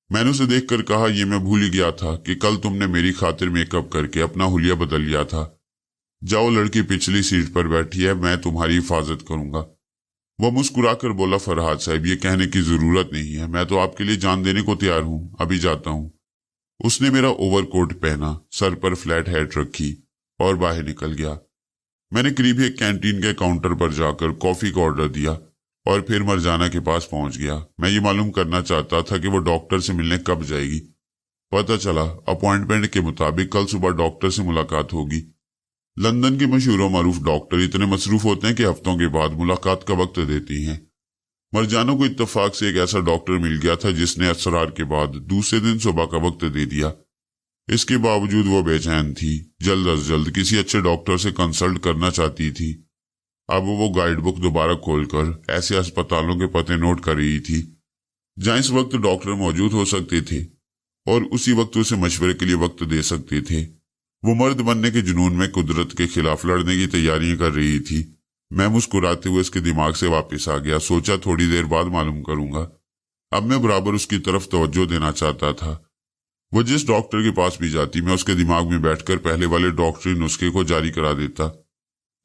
S1: मैंने उसे देखकर कहा, यह मैं भूल ही गया था कि कल तुमने मेरी खातिर मेकअप करके अपना हुलिया बदल लिया था। जाओ, लड़की पिछली सीट पर बैठी है, मैं तुम्हारी हिफाजत करूंगा। वो मुस्कुराकर बोला, फरहाद साहब, ये कहने की जरूरत नहीं है, मैं तो आपके लिए जान देने को तैयार हूं, अभी जाता हूं। उसने मेरा ओवरकोट पहना, सर पर फ्लैट हैट रखी और बाहर निकल गया। मैंने करीब एक कैंटीन के काउंटर पर जाकर कॉफी का ऑर्डर दिया और फिर मरजाना के पास पहुंच गया। मैं ये मालूम करना चाहता था कि वो डॉक्टर से मिलने कब जाएगी। पता चला अपॉइंटमेंट के मुताबिक कल सुबह डॉक्टर से मुलाकात होगी। लंदन के मशहूर और मारूफ डॉक्टर इतने मसरूफ होते हैं कि हफ्तों के बाद मुलाकात का वक्त देती हैं। मरजाना को इत्तेफाक से एक ऐसा डॉक्टर मिल गया था जिसने असरार के बाद दूसरे दिन सुबह का वक्त दे दिया। इसके बावजूद वो बेचैन थी, जल्द अज जल्द किसी अच्छे डॉक्टर से कंसल्ट करना चाहती थी। अब वो गाइड बुक दोबारा खोलकर ऐसे अस्पतालों के पते नोट कर रही थी जहां इस वक्त डॉक्टर मौजूद हो सकते थे और उसी वक्त उसे मशवरे के लिए वक्त दे सकते थे। वो मर्द बनने के जुनून में कुदरत के खिलाफ लड़ने की तैयारियां कर रही थी। मैं मुस्कुराते हुए उसके दिमाग से वापस आ गया। सोचा थोड़ी देर बाद मालूम करूंगा। अब मैं बराबर उसकी तरफ तवज्जो देना चाहता था। वो जिस डॉक्टर के पास भी जाती, मैं उसके दिमाग में बैठकर पहले वाले डॉक्टरी नुस्खे को जारी करा देता।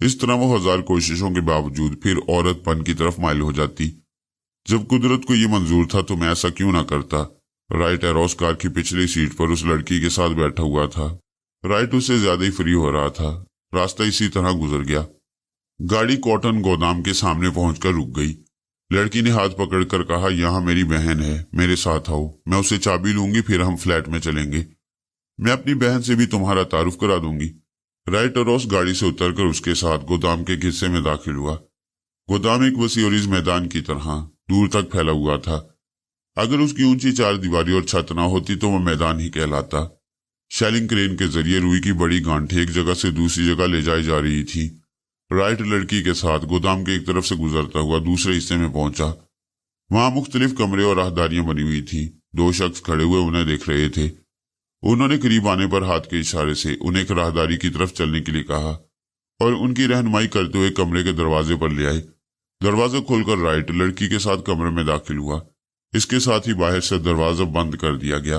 S1: इस तरह वो 1000 कोशिशों के बावजूद फिर औरतपन की तरफ माइल हो जाती। जब कुदरत को ये मंजूर था तो मैं ऐसा क्यों ना करता। राइट एरोस कार की पिछली सीट पर उस लड़की के साथ बैठा हुआ था। राइट उससे ज्यादा ही फ्री हो रहा था। रास्ता इसी तरह गुजर गया। गाड़ी कॉटन गोदाम के सामने पहुंचकर रुक गई। लड़की ने हाथ पकड़कर कहा, यहाँ मेरी बहन है, मेरे साथ आओ, मैं उसे चाबी लूंगी, फिर हम फ्लैट में चलेंगे। मैं अपनी बहन से भी तुम्हारा तारुफ करा दूंगी। राइट एरोस गाड़ी से उतरकर उसके साथ गोदाम के हिस्से में दाखिल हुआ। गोदाम एक वसी और इस मैदान की तरह दूर तक फैला हुआ था। अगर उसकी ऊंची 4 दीवारी और छत ना होती तो वह मैदान ही कहलाता। शैलिंग क्रेन के जरिए रुई की बड़ी गांठें एक जगह से दूसरी जगह ले जाई जा रही थी। राइट लड़की के साथ गोदाम के एक तरफ से गुजरता हुआ दूसरे हिस्से में पहुंचा। वहां मुख्तलिफ कमरे और राहदारियां बनी हुई थी। 2 शख्स खड़े हुए उन्हें देख रहे थे। उन्होंने करीब आने पर हाथ के इशारे से उन्हें एक राहदारी की तरफ चलने के लिए कहा और उनकी रहनुमाई करते हुए कमरे के दरवाजे पर ले आए। दरवाजा खोलकर राइट लड़की के साथ कमरे में दाखिल हुआ। इसके साथ ही बाहर से दरवाजा बंद कर दिया गया।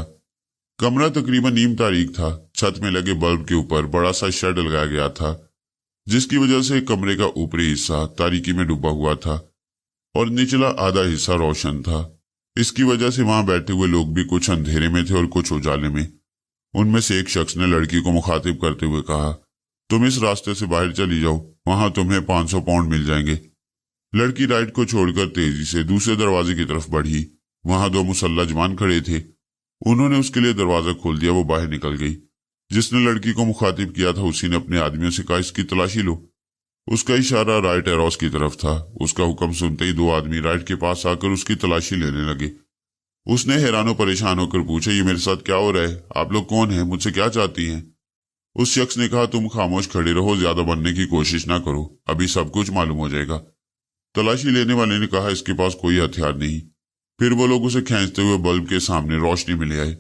S1: कमरा तकरीबन नीम तारीख था। छत में लगे बल्ब के ऊपर बड़ा सा शेड लगाया गया था, जिसकी वजह से कमरे का ऊपरी हिस्सा तारीकी में डूबा हुआ था और निचला आधा हिस्सा रोशन था। इसकी वजह से वहां बैठे हुए लोग भी कुछ अंधेरे में थे और कुछ उजाले में। उनमें से एक शख्स ने लड़की को मुखातिब करते हुए कहा, तुम इस रास्ते से बाहर चली जाओ, वहां तुम्हें 500 पाउंड मिल जाएंगे। लड़की राइट को छोड़कर तेजी से दूसरे दरवाजे की तरफ बढ़ी। वहां 2 मुसल्ला जवान खड़े थे। उन्होंने उसके लिए दरवाजा खोल दिया। वो बाहर निकल गई। जिसने लड़की को मुखातिब किया था उसी ने अपने आदमियों से कहा, इसकी तलाशी लो। उसका इशारा राइट एरोस की तरफ था। उसका हुक्म सुनते ही 2 आदमी राइट के पास आकर उसकी तलाशी लेने लगे। उसने हैरान परेशान होकर पूछा, ये मेरे साथ क्या हो रहा है? आप लोग कौन हैं? मुझसे क्या चाहती हैं? उस शख्स ने कहा, तुम खामोश खड़े रहो, ज्यादा बनने की कोशिश ना करो, अभी सब कुछ मालूम हो जाएगा। तलाशी लेने वाले ने कहा, इसके पास कोई हथियार नहीं। फिर वो लोग उसे खींचते हुए बल्ब के सामने रोशनी में ले आए।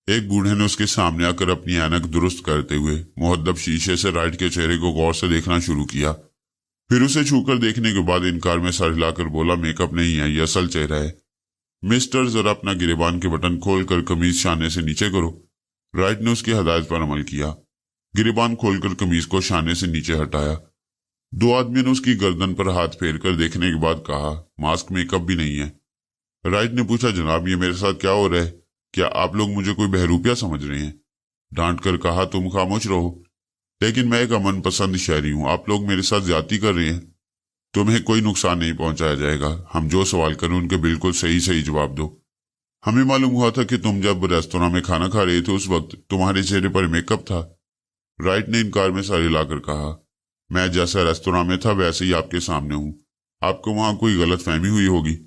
S1: एक बूढ़े ने उसके सामने आकर अपनी ऐनक दुरुस्त करते हुए मुहद्दब शीशे से राइट के चेहरे को गौर से देखना शुरू किया। फिर उसे छूकर देखने के बाद इनकार में सर हिलाकर बोला, मेकअप नहीं है, ये असल चेहरा है। मिस्टर, जरा अपना गिरेबान के बटन खोलकर कमीज शाने से नीचे करो। राइट ने उसकी हदायत पर अमल किया। गिरेबान खोलकर कमीज को शाने से नीचे हटाया। 2 आदमियों ने उसकी गर्दन पर हाथ फेर कर देखने के बाद कहा, मास्क मेकअप भी नहीं है। राइट ने पूछा, जनाब ये मेरे साथ क्या हो रहा है? क्या आप लोग मुझे कोई बहरूपिया समझ रहे हैं? डांट कर कहा, तुम खामोश रहो। लेकिन मैं एक अमन पसंद शहरी हूं, आप लोग मेरे साथ ज्यादती कर रहे हैं। तुम्हें कोई नुकसान नहीं पहुंचाया जाएगा। हम जो सवाल करें उनके बिल्कुल सही सही जवाब दो। हमें मालूम हुआ था कि तुम जब रेस्तोरां में खाना खा रहे थे उस वक्त तुम्हारे चेहरे पर मेकअप था। राइट ने इनकार में सर हिलाकर कहा, मैं जैसा रेस्तोरां में था वैसे ही आपके सामने हूं। आपको वहां कोई गलत फहमी हुई होगी।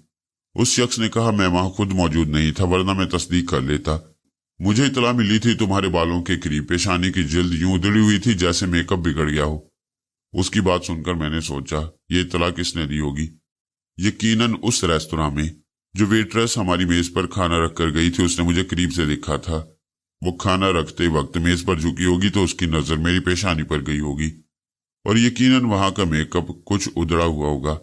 S1: उस शख्स ने कहा, मैं वहां खुद मौजूद नहीं था वरना मैं तस्दीक कर लेता। मुझे इतला मिली थी तुम्हारे बालों के करीब पेशानी की जिल्द यूं उधड़ी हुई थी जैसे मेकअप बिगड़ गया हो। उसकी बात सुनकर मैंने सोचा, ये इतला किसने दी होगी? यकीनन उस रेस्तोरां में जो वेट्रेस हमारी मेज पर खाना रख कर गई थी उसने मुझे करीब से देखा था। वो खाना रखते वक्त मेज पर झुकी होगी तो उसकी नजर मेरी पेशानी पर गई होगी और यकीनन वहां का मेकअप कुछ उधड़ा हुआ होगा।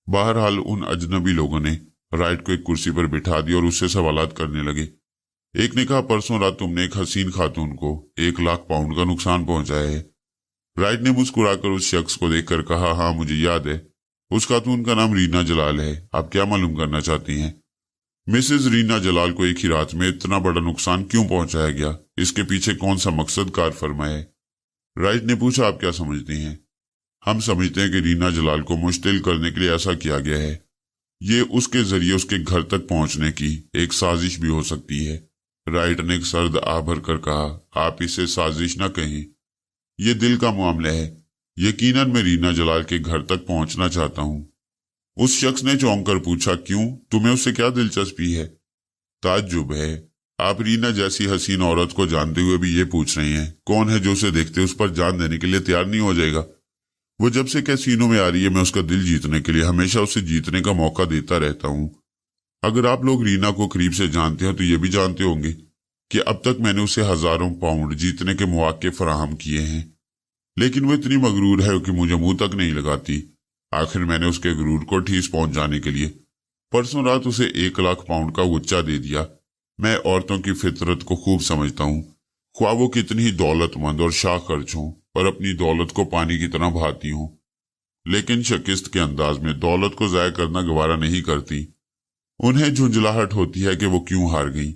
S1: बहरहाल उन अजनबी लोगों ने राइट को एक कुर्सी पर बिठा दिया और उससे सवालात करने लगे। एक ने कहा, परसों रात तुमने एक हसीन खातून को 1 लाख पाउंड का नुकसान पहुंचाया है। राइट ने मुस्कुराकर उस शख्स को देखकर कहा, हाँ मुझे याद है। उस खातून का नाम रीना जलाल है। आप क्या मालूम करना चाहती हैं? मिसेज रीना जलाल को एक ही रात में इतना बड़ा नुकसान क्यों पहुंचाया गया? इसके पीछे कौन सा मकसद कार फरमा है? राइट ने पूछा, आप क्या समझती हैं? हम समझते हैं कि रीना जलाल को मुश्तिल करने के लिए ऐसा किया गया है। ये उसके जरिए उसके घर तक पहुंचने की एक साजिश भी हो सकती है। राइट ने एक सर्द आह भर कर कहा, आप इसे साजिश न कहें, ये दिल का मामला है। यकीनन मैं रीना जलाल के घर तक पहुंचना चाहता हूं। उस शख्स ने चौंक कर पूछा, क्यों? तुम्हें उससे क्या दिलचस्पी है? ताज्जुब है, आप रीना जैसी हसीन औरत को जानते हुए भी ये पूछ रहे हैं। कौन है जो उसे देखते उस पर जान देने के लिए तैयार नहीं हो जाएगा? वो जब से कैसीनो में आ रही है मैं उसका दिल जीतने के लिए हमेशा उसे जीतने का मौका देता रहता हूं। अगर आप लोग रीना को करीब से जानते हैं तो ये भी जानते होंगे कि अब तक मैंने उसे हजारों पाउंड जीतने के मौके फराहम किए हैं, लेकिन वो इतनी मगरूर है कि मुझे मुंह तक नहीं लगाती। आखिर मैंने उसके गरूर को ठेस पहुंचाने के लिए परसों रात उसे 1 लाख पाउंड का गुच्छा दे दिया। मैं औरतों की फितरत को खूब समझता हूँ, ख्वाह वो कितनी ही दौलतमंद और शाह खर्च हों, पर अपनी दौलत को पानी की तरह बहाती हूँ, लेकिन शिकस्त के अंदाज में दौलत को जाया करना गवारा नहीं करती। उन्हें झुंझलाहट होती है कि वो क्यों हार गई।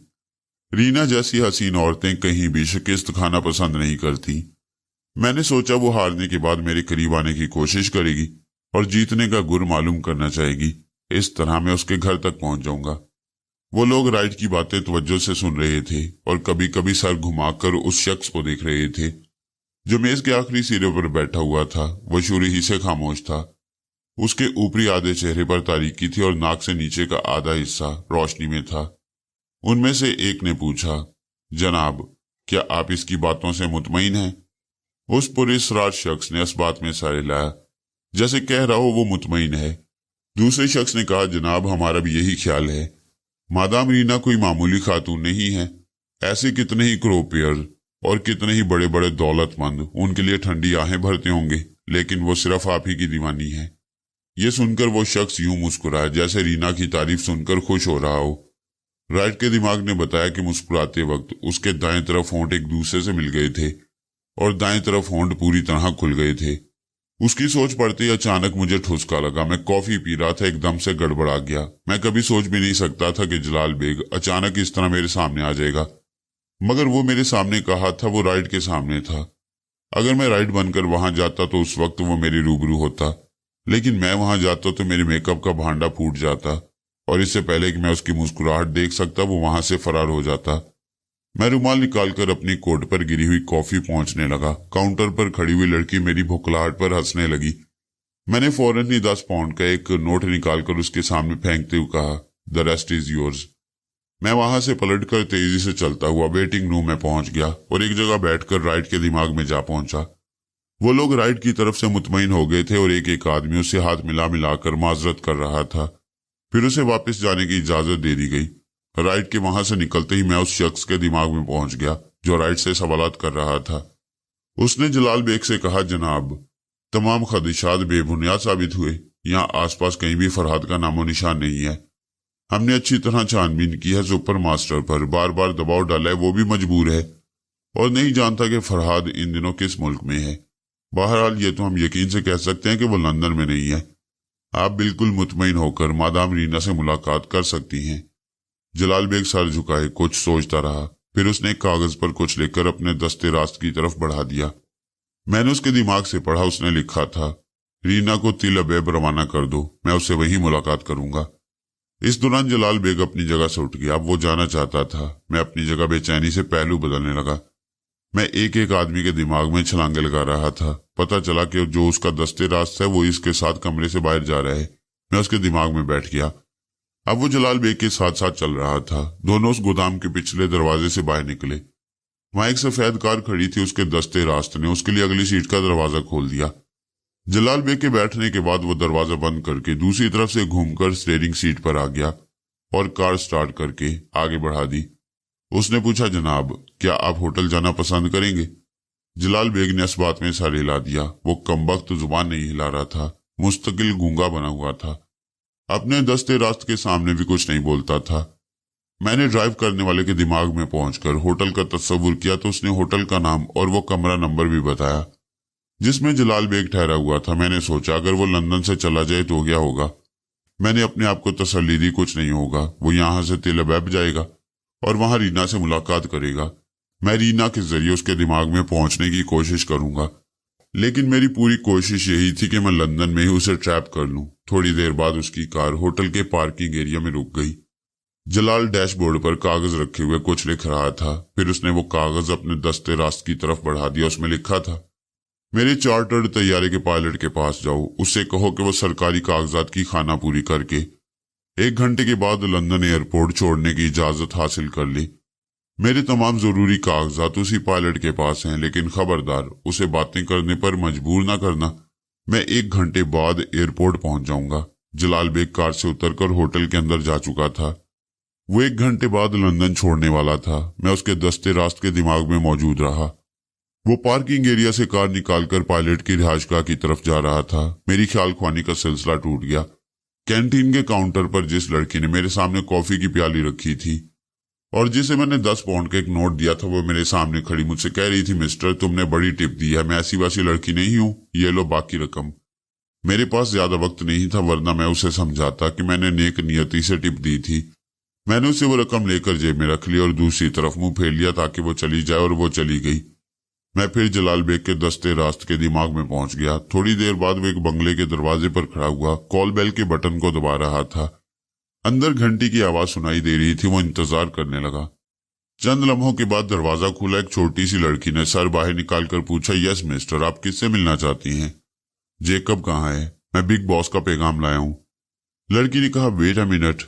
S1: रीना जैसी हसीन औरतें कहीं भी शिकस्त खाना पसंद नहीं करती। मैंने सोचा वो हारने के बाद मेरे करीब आने की कोशिश करेगी और जीतने का गुर मालूम करना चाहेगी। इस तरह मैं उसके घर तक पहुंच जाऊंगा। वो लोग राइट की बातें तवज्जो से सुन रहे थे और कभी कभी सर घुमाकर उस शख्स को देख रहे थे जो मेज के आखिरी सिरे पर बैठा हुआ था। वो शुरू ही से खामोश था। उसके ऊपरी आधे चेहरे पर तारीकी थी और नाक से नीचे का आधा हिस्सा रोशनी में था। उनमें से एक ने पूछा, जनाब क्या आप इसकी बातों से मुतमईन हैं? उस पुरस्कार शख्स ने इस बात में सर हिलाया जैसे कह रहा हो वो मुतमईन है। दूसरे शख्स ने कहा, जनाब हमारा भी यही ख्याल है। मादाम रीना कोई मामूली खातून नहीं है। ऐसे कितने ही क्रोपियर और कितने ही बड़े बड़े दौलतमंद उनके लिए ठंडी आहें भरते होंगे, लेकिन वो सिर्फ आप ही की दीवानी है। ये सुनकर वो शख्स यूं मुस्कुराया जैसे रीना की तारीफ सुनकर खुश हो रहा हो। राइट के दिमाग ने बताया कि मुस्कुराते वक्त उसके दाएं तरफ होंठ एक दूसरे से मिल गए थे और दाएं तरफ होंठ पूरी तरह खुल गए थे। उसकी सोच पड़ते ही अचानक मुझे ठुसका लगा। मैं कॉफी पी रहा था, एकदम से गड़बड़ा गया। मैं कभी सोच भी नहीं सकता था कि जलाल बेग अचानक इस तरह मेरे सामने आ जाएगा, मगर वो मेरे सामने कहा था वो राइट के सामने था। अगर मैं राइट बनकर वहां जाता तो उस वक्त वो मेरे रूबरू होता, लेकिन मैं वहां जाता तो मेरे मेकअप का भांडा फूट जाता और इससे पहले कि मैं उसकी मुस्कुराहट देख सकता वो वहां से फरार हो जाता। मैं रुमाल निकालकर अपनी कोट पर गिरी हुई कॉफी पहुंचने लगा। काउंटर पर खड़ी हुई लड़की मेरी भुखलाहट पर हंसने लगी। मैंने फौरन ही 10 पाउंड का एक नोट निकालकर उसके सामने फेंकते हुए कहा, द रेस्ट इज योर्स। मैं वहां से पलटकर तेजी से चलता हुआ वेटिंग रूम में पहुंच गया और एक जगह बैठकर राइट के दिमाग में जा पहुंचा। वो लोग राइट की तरफ से मुतमईन हो गए थे और एक एक आदमी उससे हाथ मिलाकर माजरत कर रहा था। फिर उसे वापस जाने की इजाजत दे दी गई। राइट के वहां से निकलते ही मैं उस शख्स के दिमाग में पहुंच गया जो राइट से सवालात कर रहा था। उसने जलाल बेग से कहा, जनाब तमाम खदशात बेबुनियाद साबित हुए। यहाँ आसपास कहीं भी फरहाद का नामो निशान नहीं है। हमने अच्छी तरह छानबीन की है, सुपर मास्टर पर बार बार दबाव डाला है, वो भी मजबूर है और नहीं जानता कि फरहाद इन दिनों किस मुल्क में है। बहरहाल ये तो हम यकीन से कह सकते हैं कि वो लंदन में नहीं है। आप बिल्कुल मुतमईन होकर मादाम रीना से मुलाकात कर सकती हैं। जलाल बेग सर झुकाए कुछ सोचता रहा, फिर उसने एक कागज पर कुछ लिखकर अपने दस्ते रास्त की तरफ बढ़ा दिया। मैंने उसके दिमाग से पढ़ा, उसने लिखा था, रीना को तिल अबेब रवाना कर दो, मैं उससे वहीं मुलाकात करूंगा। इस दौरान जलाल बेग अपनी जगह से उठ गया। अब वो जाना चाहता था। मैं अपनी जगह बेचैनी से पहलू बदलने लगा। मैं एक एक आदमी के दिमाग में छलांगे लगा रहा था। पता चला कि जो उसका दस्ते रास्त है वो इसके साथ कमरे से बाहर जा रहा है। मैं उसके दिमाग में बैठ गया। अब वो जलाल बेग के साथ साथ चल रहा था। दोनों उस गोदाम के पिछले दरवाजे से बाहर निकले। वहां एक सफेद कार खड़ी थी। उसके दस्ते रास्त ने उसके लिए अगली सीट का दरवाजा खोल दिया। जलाल बेग के बैठने के बाद वो दरवाजा बंद करके दूसरी तरफ से घूमकर स्टीयरिंग सीट पर आ गया और कार स्टार्ट करके आगे बढ़ा दी। उसने पूछा, जनाब, क्या आप होटल जाना पसंद करेंगे? जलाल बेग ने इस बात में सर हिला दिया। वो कमबख्त जुबान नहीं हिला रहा था, मुस्तकिल गूंगा बना हुआ था। अपने दस्ते रास्त के सामने भी कुछ नहीं बोलता था। मैंने ड्राइव करने वाले के दिमाग में पहुंचकर होटल का तस्वुर किया तो उसने होटल का नाम और वो कमरा नंबर भी बताया जिसमें जलाल बेग ठहरा हुआ था। मैंने सोचा, अगर वो लंदन से चला जाए तो क्या होगा? मैंने अपने आप को तसल्ली दी, कुछ नहीं होगा। वो यहां से तिल अबैब जाएगा और वहां रीना से मुलाकात करेगा। मैं रीना के जरिए उसके दिमाग में पहुंचने की कोशिश करूंगा, लेकिन मेरी पूरी कोशिश यही थी कि मैं लंदन में ही उसे ट्रैप कर लूं। थोड़ी देर बाद उसकी कार होटल के पार्किंग एरिया में रुक गई। जलाल डैशबोर्ड पर कागज रखे हुए कुछ लिख रहा था। फिर उसने वो कागज अपने दस्ते रास्त की तरफ बढ़ा दिया। उसमें लिखा था, मेरे चार्टर्ड तैयारे के पायलट के पास जाओ, उससे कहो कि वो सरकारी कागजात की खाना पूरी करके 1 घंटे के बाद लंदन एयरपोर्ट छोड़ने की इजाजत हासिल कर ली। मेरे तमाम जरूरी कागजात उसी पायलट के पास हैं, लेकिन खबरदार उसे बातें करने पर मजबूर न करना। मैं 1 घंटे बाद एयरपोर्ट पहुंच जाऊंगा। जलाल बेग कार से उतरकर होटल के अंदर जा चुका था। वो 1 घंटे बाद लंदन छोड़ने वाला था। मैं उसके दस्ते रास्त के दिमाग में मौजूद रहा। वो पार्किंग एरिया से कार निकालकर पायलट की रिहाइशगाह की तरफ जा रहा था। मेरी ख्याल ख्वानी का सिलसिला टूट गया। कैंटीन के काउंटर पर जिस लड़की ने मेरे सामने कॉफी की प्याली रखी थी और जिसे मैंने 10 पाउंड का एक नोट दिया था, वो मेरे सामने खड़ी मुझसे कह रही थी, मिस्टर, तुमने बड़ी टिप दी है, मैं ऐसी वैसी लड़की नहीं हूं, ये लो बाकी रकम। मेरे पास ज्यादा वक्त नहीं था, वरना मैं उसे समझाता कि मैंने नेक नियति से टिप दी थी। मैंने उसे वो रकम लेकर जेब में रख ली और दूसरी तरफ मुंह फेर लिया ताकि वो चली जाए, और वो चली गई। मैं फिर जलाल बेग के दस्ते रास्त के दिमाग में पहुंच गया। थोड़ी देर बाद वो एक बंगले के दरवाजे पर खड़ा हुआ कॉल बेल के बटन को दबा रहा था। अंदर घंटी की आवाज सुनाई दे रही थी। वो इंतजार करने लगा। चंद लम्हों के बाद दरवाजा खुला। एक छोटी सी लड़की ने सर बाहर निकालकर पूछा, यस मिस्टर, आप किससे मिलना चाहती हैं? जेकब कहाँ है? मैं बिग बॉस का पैगाम लाया हूँ। लड़की ने कहा, वेट अ मिनट,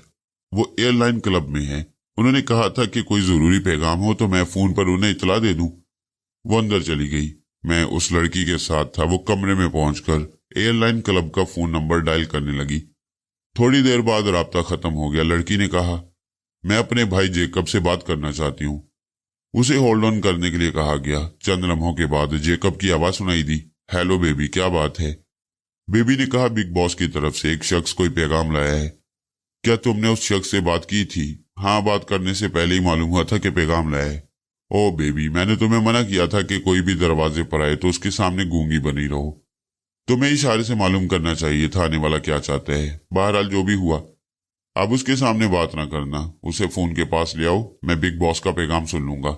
S1: वो एयरलाइन क्लब में है। उन्होंने कहा था कि कोई जरूरी पैगाम हो तो मैं फोन पर उन्हें इतला दे दूं। वो अंदर चली गई। मैं उस लड़की के साथ था। वो कमरे में पहुंचकर एयरलाइन क्लब का फोन नंबर डायल करने लगी। थोड़ी देर बाद राब्ता खत्म हो गया। लड़की ने कहा, मैं अपने भाई जेकब से बात करना चाहती हूँ। उसे होल्ड ऑन करने के लिए कहा गया। चंद लम्हों के बाद जेकब की आवाज सुनाई दी, हेलो बेबी, क्या बात है? बेबी ने कहा, बिग बॉस की तरफ से एक शख्स कोई पैगाम लाया है। क्या तुमने उस शख्स से बात की थी? हाँ, बात करने से पहले ही मालूम हुआ था कि पैगाम लाया है। ओ बेबी, मैंने तुम्हें मना किया था कि कोई भी दरवाजे पर आए तो उसके सामने गूंगी बनी रहो। तुम्हें इशारे से मालूम करना चाहिए था आने वाला क्या चाहता है। बहरहाल जो भी हुआ, अब उसके सामने बात ना करना। उसे फोन के पास ले आओ, मैं बिग बॉस का पैगाम सुन लूंगा।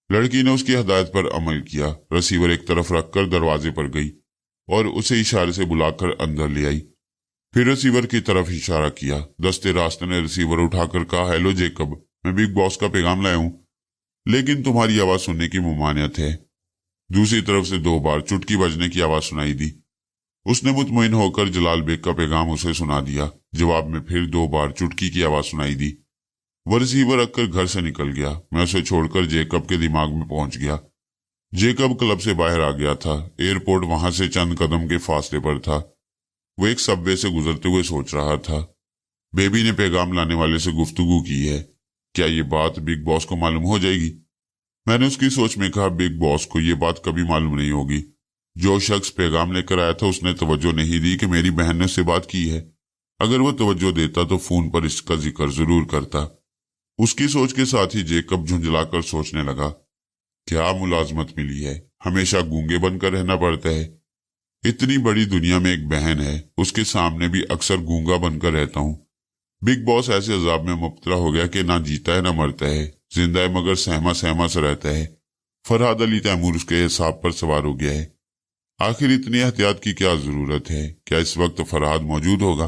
S1: लड़की ने उसकी हिदायत पर अमल किया। रिसीवर एक तरफ रखकर दरवाजे पर गई और उसे इशारे से बुलाकर अंदर ले आई। फिर रिसीवर की तरफ इशारा किया। दस्ते रास्त ने रिसीवर उठाकर कहा, हेलो जेकब, मैं बिग बॉस का पैगाम लाया हूं, लेकिन तुम्हारी आवाज सुनने की मुमानियत है। दूसरी तरफ से 2 बार चुटकी बजने की आवाज सुनाई दी। उसने मुतमईन होकर जलाल बेग का पैगाम उसे सुना दिया। जवाब में फिर 2 बार चुटकी की आवाज सुनाई दी। वो रिसीवर रखकर घर से निकल गया। मैं उसे छोड़कर जेकब के दिमाग में पहुंच गया। जेकब क्लब से बाहर आ गया था। एयरपोर्ट वहां से चंद कदम के फासले पर था। वो एक सबवे से गुजरते हुए सोच रहा था, बेबी ने पैगाम लाने वाले से गुफ्तगू की है, क्या ये बात बिग बॉस को मालूम हो जाएगी? मैंने उसकी सोच में कहा, बिग बॉस को ये बात कभी मालूम नहीं होगी। जो शख्स पैगाम लेकर आया था उसने तवज्जो नहीं दी कि मेरी बहन ने उससे बात की है। अगर वो तवज्जो देता तो फोन पर इसका जिक्र जरूर करता। उसकी सोच के साथ ही जेकब झुंझलाकर सोचने लगा, क्या मुलाजमत मिली है, हमेशा गूंगे बनकर रहना पड़ता है। इतनी बड़ी दुनिया में एक बहन है, उसके सामने भी अक्सर गूंगा बनकर रहता हूँ। बिग बॉस ऐसे अजाब में मुब्तला हो गया कि ना जीता है ना मरता है, जिंदा है मगर सहमा सहमा सा रहता है। फरहाद अली तैमूर उसके हिसाब पर सवार हो गया है। आखिर इतनी एहतियात की क्या जरूरत है? क्या इस वक्त फरहाद मौजूद होगा?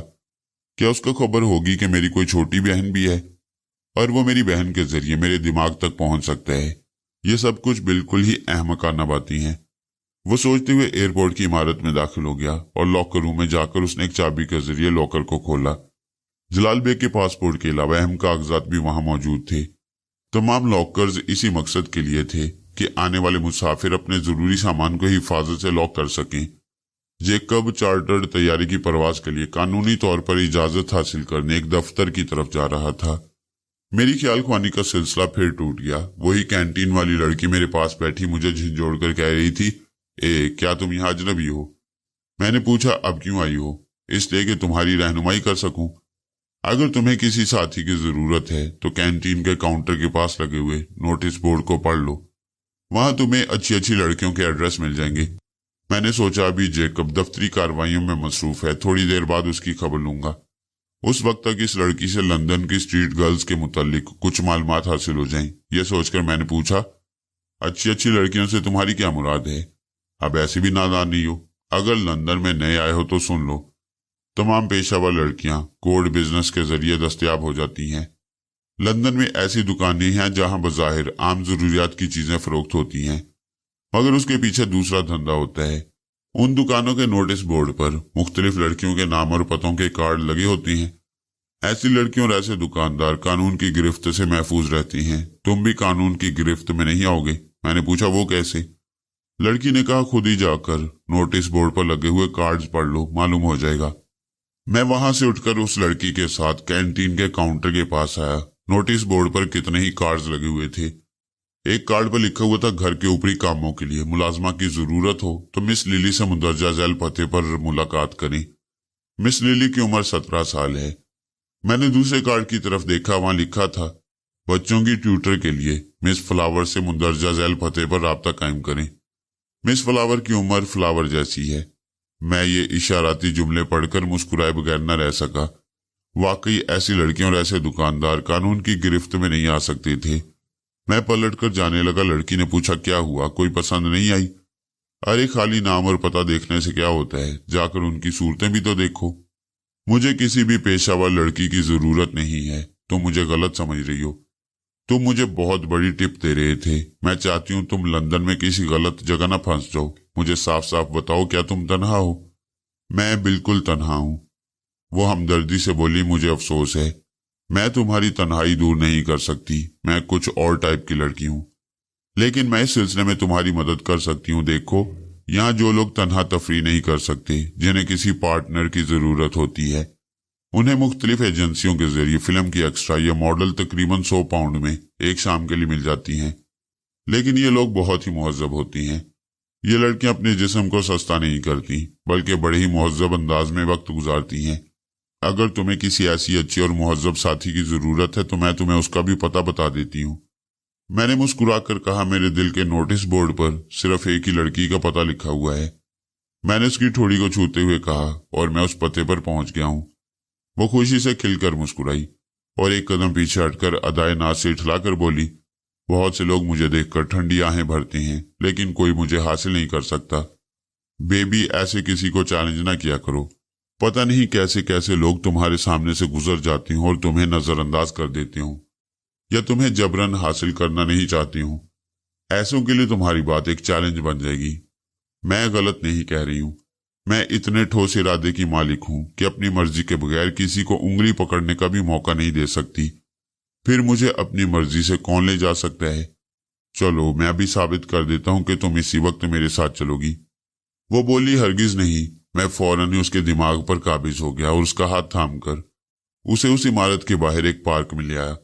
S1: क्या उसको खबर होगी कि मेरी कोई छोटी बहन भी है और वो मेरी बहन के जरिए मेरे दिमाग तक पहुंच सकता है? ये सब कुछ बिल्कुल ही अहमकाना बातें हैं। वो सोचते हुए एयरपोर्ट की इमारत में दाखिल हो गया और लॉकर रूम में जाकर उसने एक चाबी के जरिए लॉकर को खोला। जलाल बेग के पासपोर्ट के अलावा अहम कागजात भी वहां मौजूद थे। तमाम लॉकर्स इसी मकसद के लिए थे कि आने वाले मुसाफिर अपने जरूरी सामान को हिफाजत से लॉक कर सकें। जेकब चार्टर्ड तैयारी की परवाज के लिए कानूनी तौर पर इजाजत हासिल करने एक दफ्तर की तरफ जा रहा था। मेरी ख्याल ख्वानी का सिलसिला फिर टूट गया। वही कैंटीन वाली लड़की मेरे पास बैठी मुझे झिंझोड़ कर कह रही थी, क्या तुम यहाँ अजनबी हो? मैंने पूछा, अब क्यों आई हो? इसलिए कि तुम्हारी रहनुमाई कर सकूं। अगर तुम्हें किसी साथी की जरूरत है तो कैंटीन के काउंटर के पास लगे हुए नोटिस बोर्ड को पढ़ लो, वहां तुम्हें अच्छी अच्छी लड़कियों के एड्रेस मिल जाएंगे। मैंने सोचा अभी जेकब दफ्तरी कार्रवाइयों में मसरूफ है, थोड़ी देर बाद उसकी खबर लूंगा। उस वक्त तक इस लड़की से लंदन की स्ट्रीट गर्ल्स के मुतालिक कुछ मालूमात हासिल हो जाएं। यह सोचकर मैंने पूछा, अच्छी अच्छी लड़कियों से तुम्हारी क्या मुराद है? अब ऐसे भी नादान नहीं हो। अगर लंदन में नए आए हो तो सुन लो, तमाम पेशावर लड़कियां कोड बिजनेस के जरिए दस्तयाब हो जाती हैं। लंदन में ऐसी दुकानें हैं जहां बज़ाहिर आम जरूरियात की चीजें फरोख्त होती हैं, मगर उसके पीछे दूसरा धंधा होता है। उन दुकानों के नोटिस बोर्ड पर मुख्तलिफ लड़कियों के नाम और पतों के कार्ड लगे होते हैं। ऐसी लड़कियों और ऐसे दुकानदार कानून की गिरफ्त से महफूज रहती हैं। तुम भी कानून की गिरफ्त में नहीं आओगे। मैंने पूछा, वो कैसे? लड़की ने कहा, खुद ही जाकर नोटिस बोर्ड पर लगे हुए कार्ड्स पढ़ लो, मालूम हो जाएगा। मैं वहां से उठकर उस लड़की के साथ कैंटीन के काउंटर के पास आया। नोटिस बोर्ड पर कितने ही कार्ड्स लगे हुए थे। एक कार्ड पर लिखा हुआ था, घर के ऊपरी कामों के लिए मुलाजमा की जरूरत हो तो मिस लिली से मुंदरजा झैल पते पर मुलाकात करें। मिस लिली की उम्र 17 साल है। मैंने दूसरे कार्ड की तरफ देखा, वहां लिखा था, बच्चों की ट्यूटर के लिए मिस फ्लावर से मुंदरजा झैल पते पर राब्ता कायम करें। मिस फ्लावर की उम्र फ्लावर जैसी है। मैं ये इशाराती जुमले पढ़कर मुस्कुराए बगैर न रह सका। वाकई ऐसी लड़कियां और ऐसे दुकानदार कानून की गिरफ्त में नहीं आ सकते थे। मैं पलट कर जाने लगा। लड़की ने पूछा, क्या हुआ? कोई पसंद नहीं आई? अरे खाली नाम और पता देखने से क्या होता है, जाकर उनकी सूरतें भी तो देखो। मुझे किसी भी पेशावर लड़की की जरूरत नहीं है। तुम मुझे गलत समझ रही हो। तुम मुझे बहुत बड़ी टिप दे रहे थे। मैं चाहती हूँ तुम लंदन में किसी गलत जगह न फंस जाओ। मुझे साफ साफ बताओ, क्या तुम तन्हा हो? मैं बिल्कुल तन्हा हूँ। वो हमदर्दी से बोली, मुझे अफसोस है, मैं तुम्हारी तन्हाई दूर नहीं कर सकती। मैं कुछ और टाइप की लड़की हूँ, लेकिन मैं इस सिलसिले में तुम्हारी मदद कर सकती हूँ। देखो, यहाँ जो लोग तन्हा तफरी नहीं कर सकते, जिन्हें किसी पार्टनर की जरूरत होती है, उन्हें मुख्तलिफ एजेंसियों के जरिए फिल्म की एक्स्ट्रा या मॉडल तकरीबन 100 पाउंड में एक शाम के लिए मिल जाती हैं। लेकिन ये लोग बहुत ही मुहज्जब होती हैं। ये लड़कियां अपने जिस्म को सस्ता नहीं करती, बल्कि बड़े ही मुहज्जब अंदाज में वक्त गुजारती हैं। अगर तुम्हें किसी ऐसी अच्छी और मुहज्जब साथी की जरूरत है तो मैं तुम्हें उसका भी पता बता देती हूँ। मैंने मुस्कुराकर कहा, मेरे दिल के नोटिस बोर्ड पर सिर्फ एक ही लड़की का पता लिखा हुआ है। मैंने उसकी ठोड़ी को छूते हुए कहा, और मैं उस पते पर पहुंच गया हूँ। वो खुशी से खिलकर मुस्कुराई और एक कदम पीछे हटकर अदाए नाज से इठलाकर बोली, बहुत से लोग मुझे देखकर ठंडी आहें भरते हैं, लेकिन कोई मुझे हासिल नहीं कर सकता। बेबी, ऐसे किसी को चैलेंज ना किया करो। पता नहीं कैसे कैसे लोग तुम्हारे सामने से गुजर जाते हों और तुम्हें नजरअंदाज कर देते हों, या तुम्हें जबरन हासिल करना नहीं चाहती हूं। ऐसों के लिए तुम्हारी बात एक चैलेंज बन जाएगी। मैं गलत नहीं कह रही हूं। मैं इतने ठोस इरादे की मालिक हूं कि अपनी मर्जी के बगैर किसी को उंगली पकड़ने का भी मौका नहीं दे सकती। फिर मुझे अपनी मर्जी से कौन ले जा सकता है? चलो, मैं अभी साबित कर देता हूं कि तुम इसी वक्त मेरे साथ चलोगी। वो बोली, हरगिज नहीं। मैं फौरन ही उसके दिमाग पर काबिज हो गया और उसका हाथ थामकर उसे उस इमारत के बाहर एक पार्क में ले आया।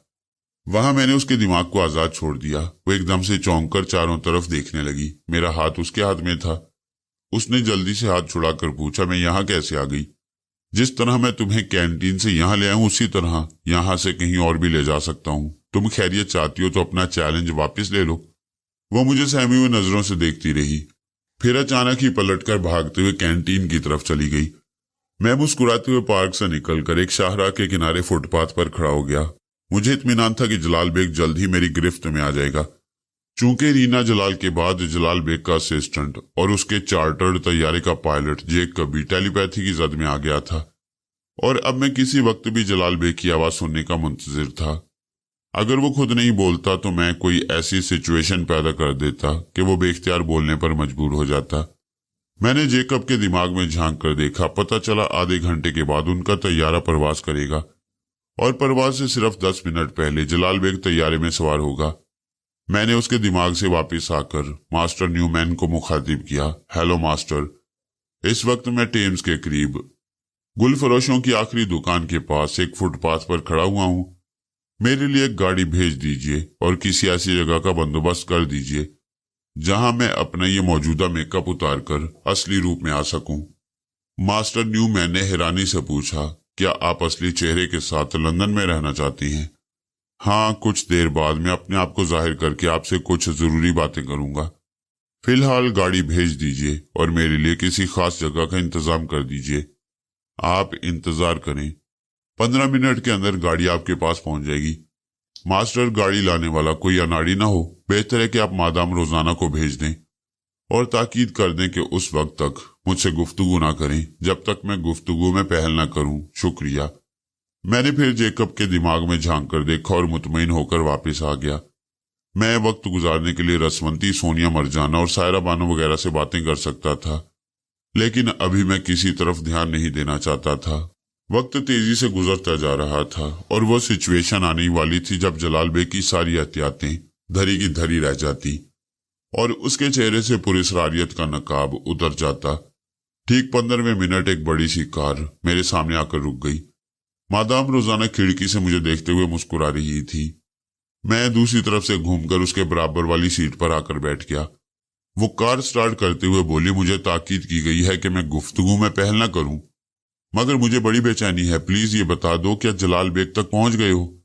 S1: वहां मैंने उसके दिमाग को आजाद छोड़ दिया। वो एकदम से चौंक कर चारों तरफ देखने लगी। मेरा हाथ उसके हाथ में था। उसने जल्दी से हाथ छुड़ाकर पूछा, मैं यहाँ कैसे आ गई? जिस तरह मैं तुम्हें कैंटीन से यहाँ ले आया हूँ, उसी तरह यहाँ से कहीं और भी ले जा सकता हूँ। तुम खैरियत चाहती हो तो अपना चैलेंज वापस ले लो। वो मुझे सहमी हुई नजरों से देखती रही। फिर अचानक ही पलटकर भागते हुए कैंटीन की तरफ चली गई। मैं मुस्कुराते हुए पार्क से निकलकर एक शाहराह के किनारे फुटपाथ पर खड़ा हो गया। मुझे इत्मीनान था कि जलाल बेग जल्द ही मेरी गिरफ्त में आ जाएगा। चूंकि रीना जलाल के बाद जलाल बेग का असिस्टेंट और उसके चार्टर्ड तैयारे का पायलट जेक कभी टेलीपैथी की जद में आ गया था, और अब मैं किसी वक्त भी जलाल बेग की आवाज सुनने का मुंतजिर था। अगर वो खुद नहीं बोलता तो मैं कोई ऐसी सिचुएशन पैदा कर देता कि वो बेख्तियार बोलने पर मजबूर हो जाता। मैंने जेकब के दिमाग में झांक कर देखा। पता चला आधे घंटे के बाद उनका तैयारा परवाज करेगा, और परवाज से सिर्फ 10 मिनट पहले जलाल बेग तैयारे में सवार होगा। मैंने उसके दिमाग से वापस आकर मास्टर न्यूमैन को मुखातिब किया। हेलो मास्टर, इस वक्त मैं टेम्स के करीब गुल फरोशों की आखिरी दुकान के पास एक फुटपाथ पर खड़ा हुआ हूँ। मेरे लिए एक गाड़ी भेज दीजिए और किसी ऐसी जगह का बंदोबस्त कर दीजिए जहां मैं अपना ये मौजूदा मेकअप उतार कर असली रूप में आ सकूं। मास्टर न्यूमैन ने हैरानी से पूछा, क्या आप असली चेहरे के साथ लंदन में रहना चाहती हैं? हाँ, कुछ देर बाद मैं अपने आप को जाहिर करके आपसे कुछ जरूरी बातें करूंगा। फिलहाल गाड़ी भेज दीजिए और मेरे लिए किसी खास जगह का इंतजाम कर दीजिए। आप इंतजार करें, 15 मिनट के अंदर गाड़ी आपके पास पहुंच जाएगी। मास्टर, गाड़ी लाने वाला कोई अनाड़ी ना हो। बेहतर है कि आप मादाम रोजाना को भेज दें और ताकीद कर दें कि उस वक्त तक मुझसे गुफ्तगू ना करें जब तक मैं गुफ्तगू में पहल ना करूं। शुक्रिया। मैंने फिर जेकब के दिमाग में झांक कर देखा और मुतमईन होकर वापस आ गया। मैं वक्त गुजारने के लिए रसवंती, सोनिया मरजाना और सायरा बानो वगैरह से बातें कर सकता था, लेकिन अभी मैं किसी तरफ ध्यान नहीं देना चाहता था। वक्त तेजी से गुजरता जा रहा था और वो सिचुएशन आने वाली थी जब जलाल बेग की सारी एहतियातें धरी की धरी रह जाती और उसके चेहरे से पुरस्रारियत का नकाब उतर जाता। ठीक 15वें मिनट एक बड़ी सी कार मेरे सामने आकर रुक गई। मादाम रोजाना खिड़की से मुझे देखते हुए मुस्कुरा रही थी। मैं दूसरी तरफ से घूमकर उसके बराबर वाली सीट पर आकर बैठ गया। वो कार स्टार्ट करते हुए बोली, मुझे ताकीद की गई है कि मैं गुफ्तगू में पहल न करूं, मगर मुझे बड़ी बेचैनी है। प्लीज ये बता दो, क्या जलाल बेग तक पहुंच गए हो?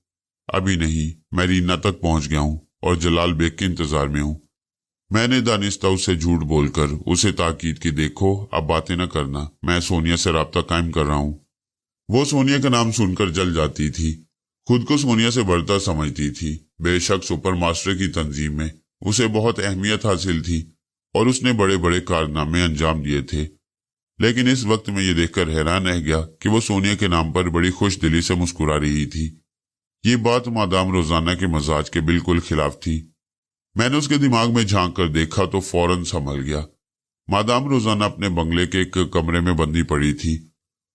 S1: अभी नहीं, मैं रीना तक पहुंच गया हूं और जलाल बेग के इंतजार में हूं। मैंने दानिस्ता उससे झूठ बोलकर उसे ताकीद की, देखो अब बातें न करना, मैं सोनिया से राब्ता कायम कर रहा हूं। वो सोनिया का नाम सुनकर जल जाती थी। खुद को सोनिया से बढ़ता समझती थी। बेशक सुपर मास्टर की तंजीम में उसे बहुत अहमियत हासिल थी और उसने बड़े बड़े कारनामे अंजाम दिए थे, लेकिन इस वक्त मैं ये देखकर हैरान रह गया कि वो सोनिया के नाम पर बड़ी खुश दिली से मुस्कुरा रही थी। ये बात मादाम रोजाना के मजाज के बिल्कुल खिलाफ थी। मैंने उसके दिमाग में झांक कर देखा तो फौरन संभल गया। मादाम रोजाना अपने बंगले के एक कमरे में बंदी पड़ी थी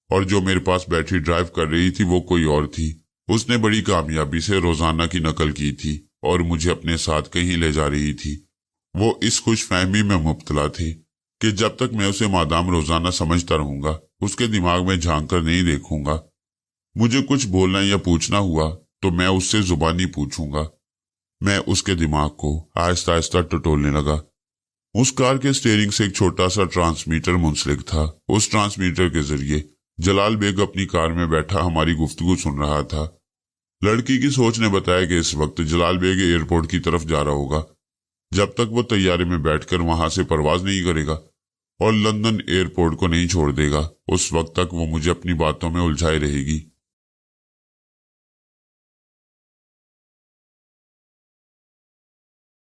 S1: और जो मेरे पास बैठी ड्राइव कर रही थी वो कोई और थी। उसने बड़ी कामयाबी से रोजाना की नकल की थी और मुझे अपने साथ कहीं ले जा रही थी। वो इस खुशफहमी में मुब्तला थी कि जब तक मैं उसे मादाम रोजाना समझता रहूंगा, उसके दिमाग में झांक कर नहीं देखूंगा। मुझे कुछ बोलना या पूछना हुआ तो मैं उससे जुबानी पूछूंगा। मैं उसके दिमाग को आहिस्ता आहिस्ता टटोलने लगा। उस कार के स्टीयरिंग से एक छोटा सा ट्रांसमीटर मुंसलिक था। उस ट्रांसमीटर के जरिए जलाल बेग अपनी कार में बैठा हमारी गुफ्तगू सुन रहा था। लड़की की सोच ने बताया कि इस वक्त जलाल बेग एयरपोर्ट की तरफ जा रहा होगा। जब तक वो तैयारे में बैठकर वहां से परवाज नहीं करेगा और लंदन एयरपोर्ट को नहीं छोड़ देगा, उस वक्त तक वो मुझे अपनी बातों में उलझाई रहेगी।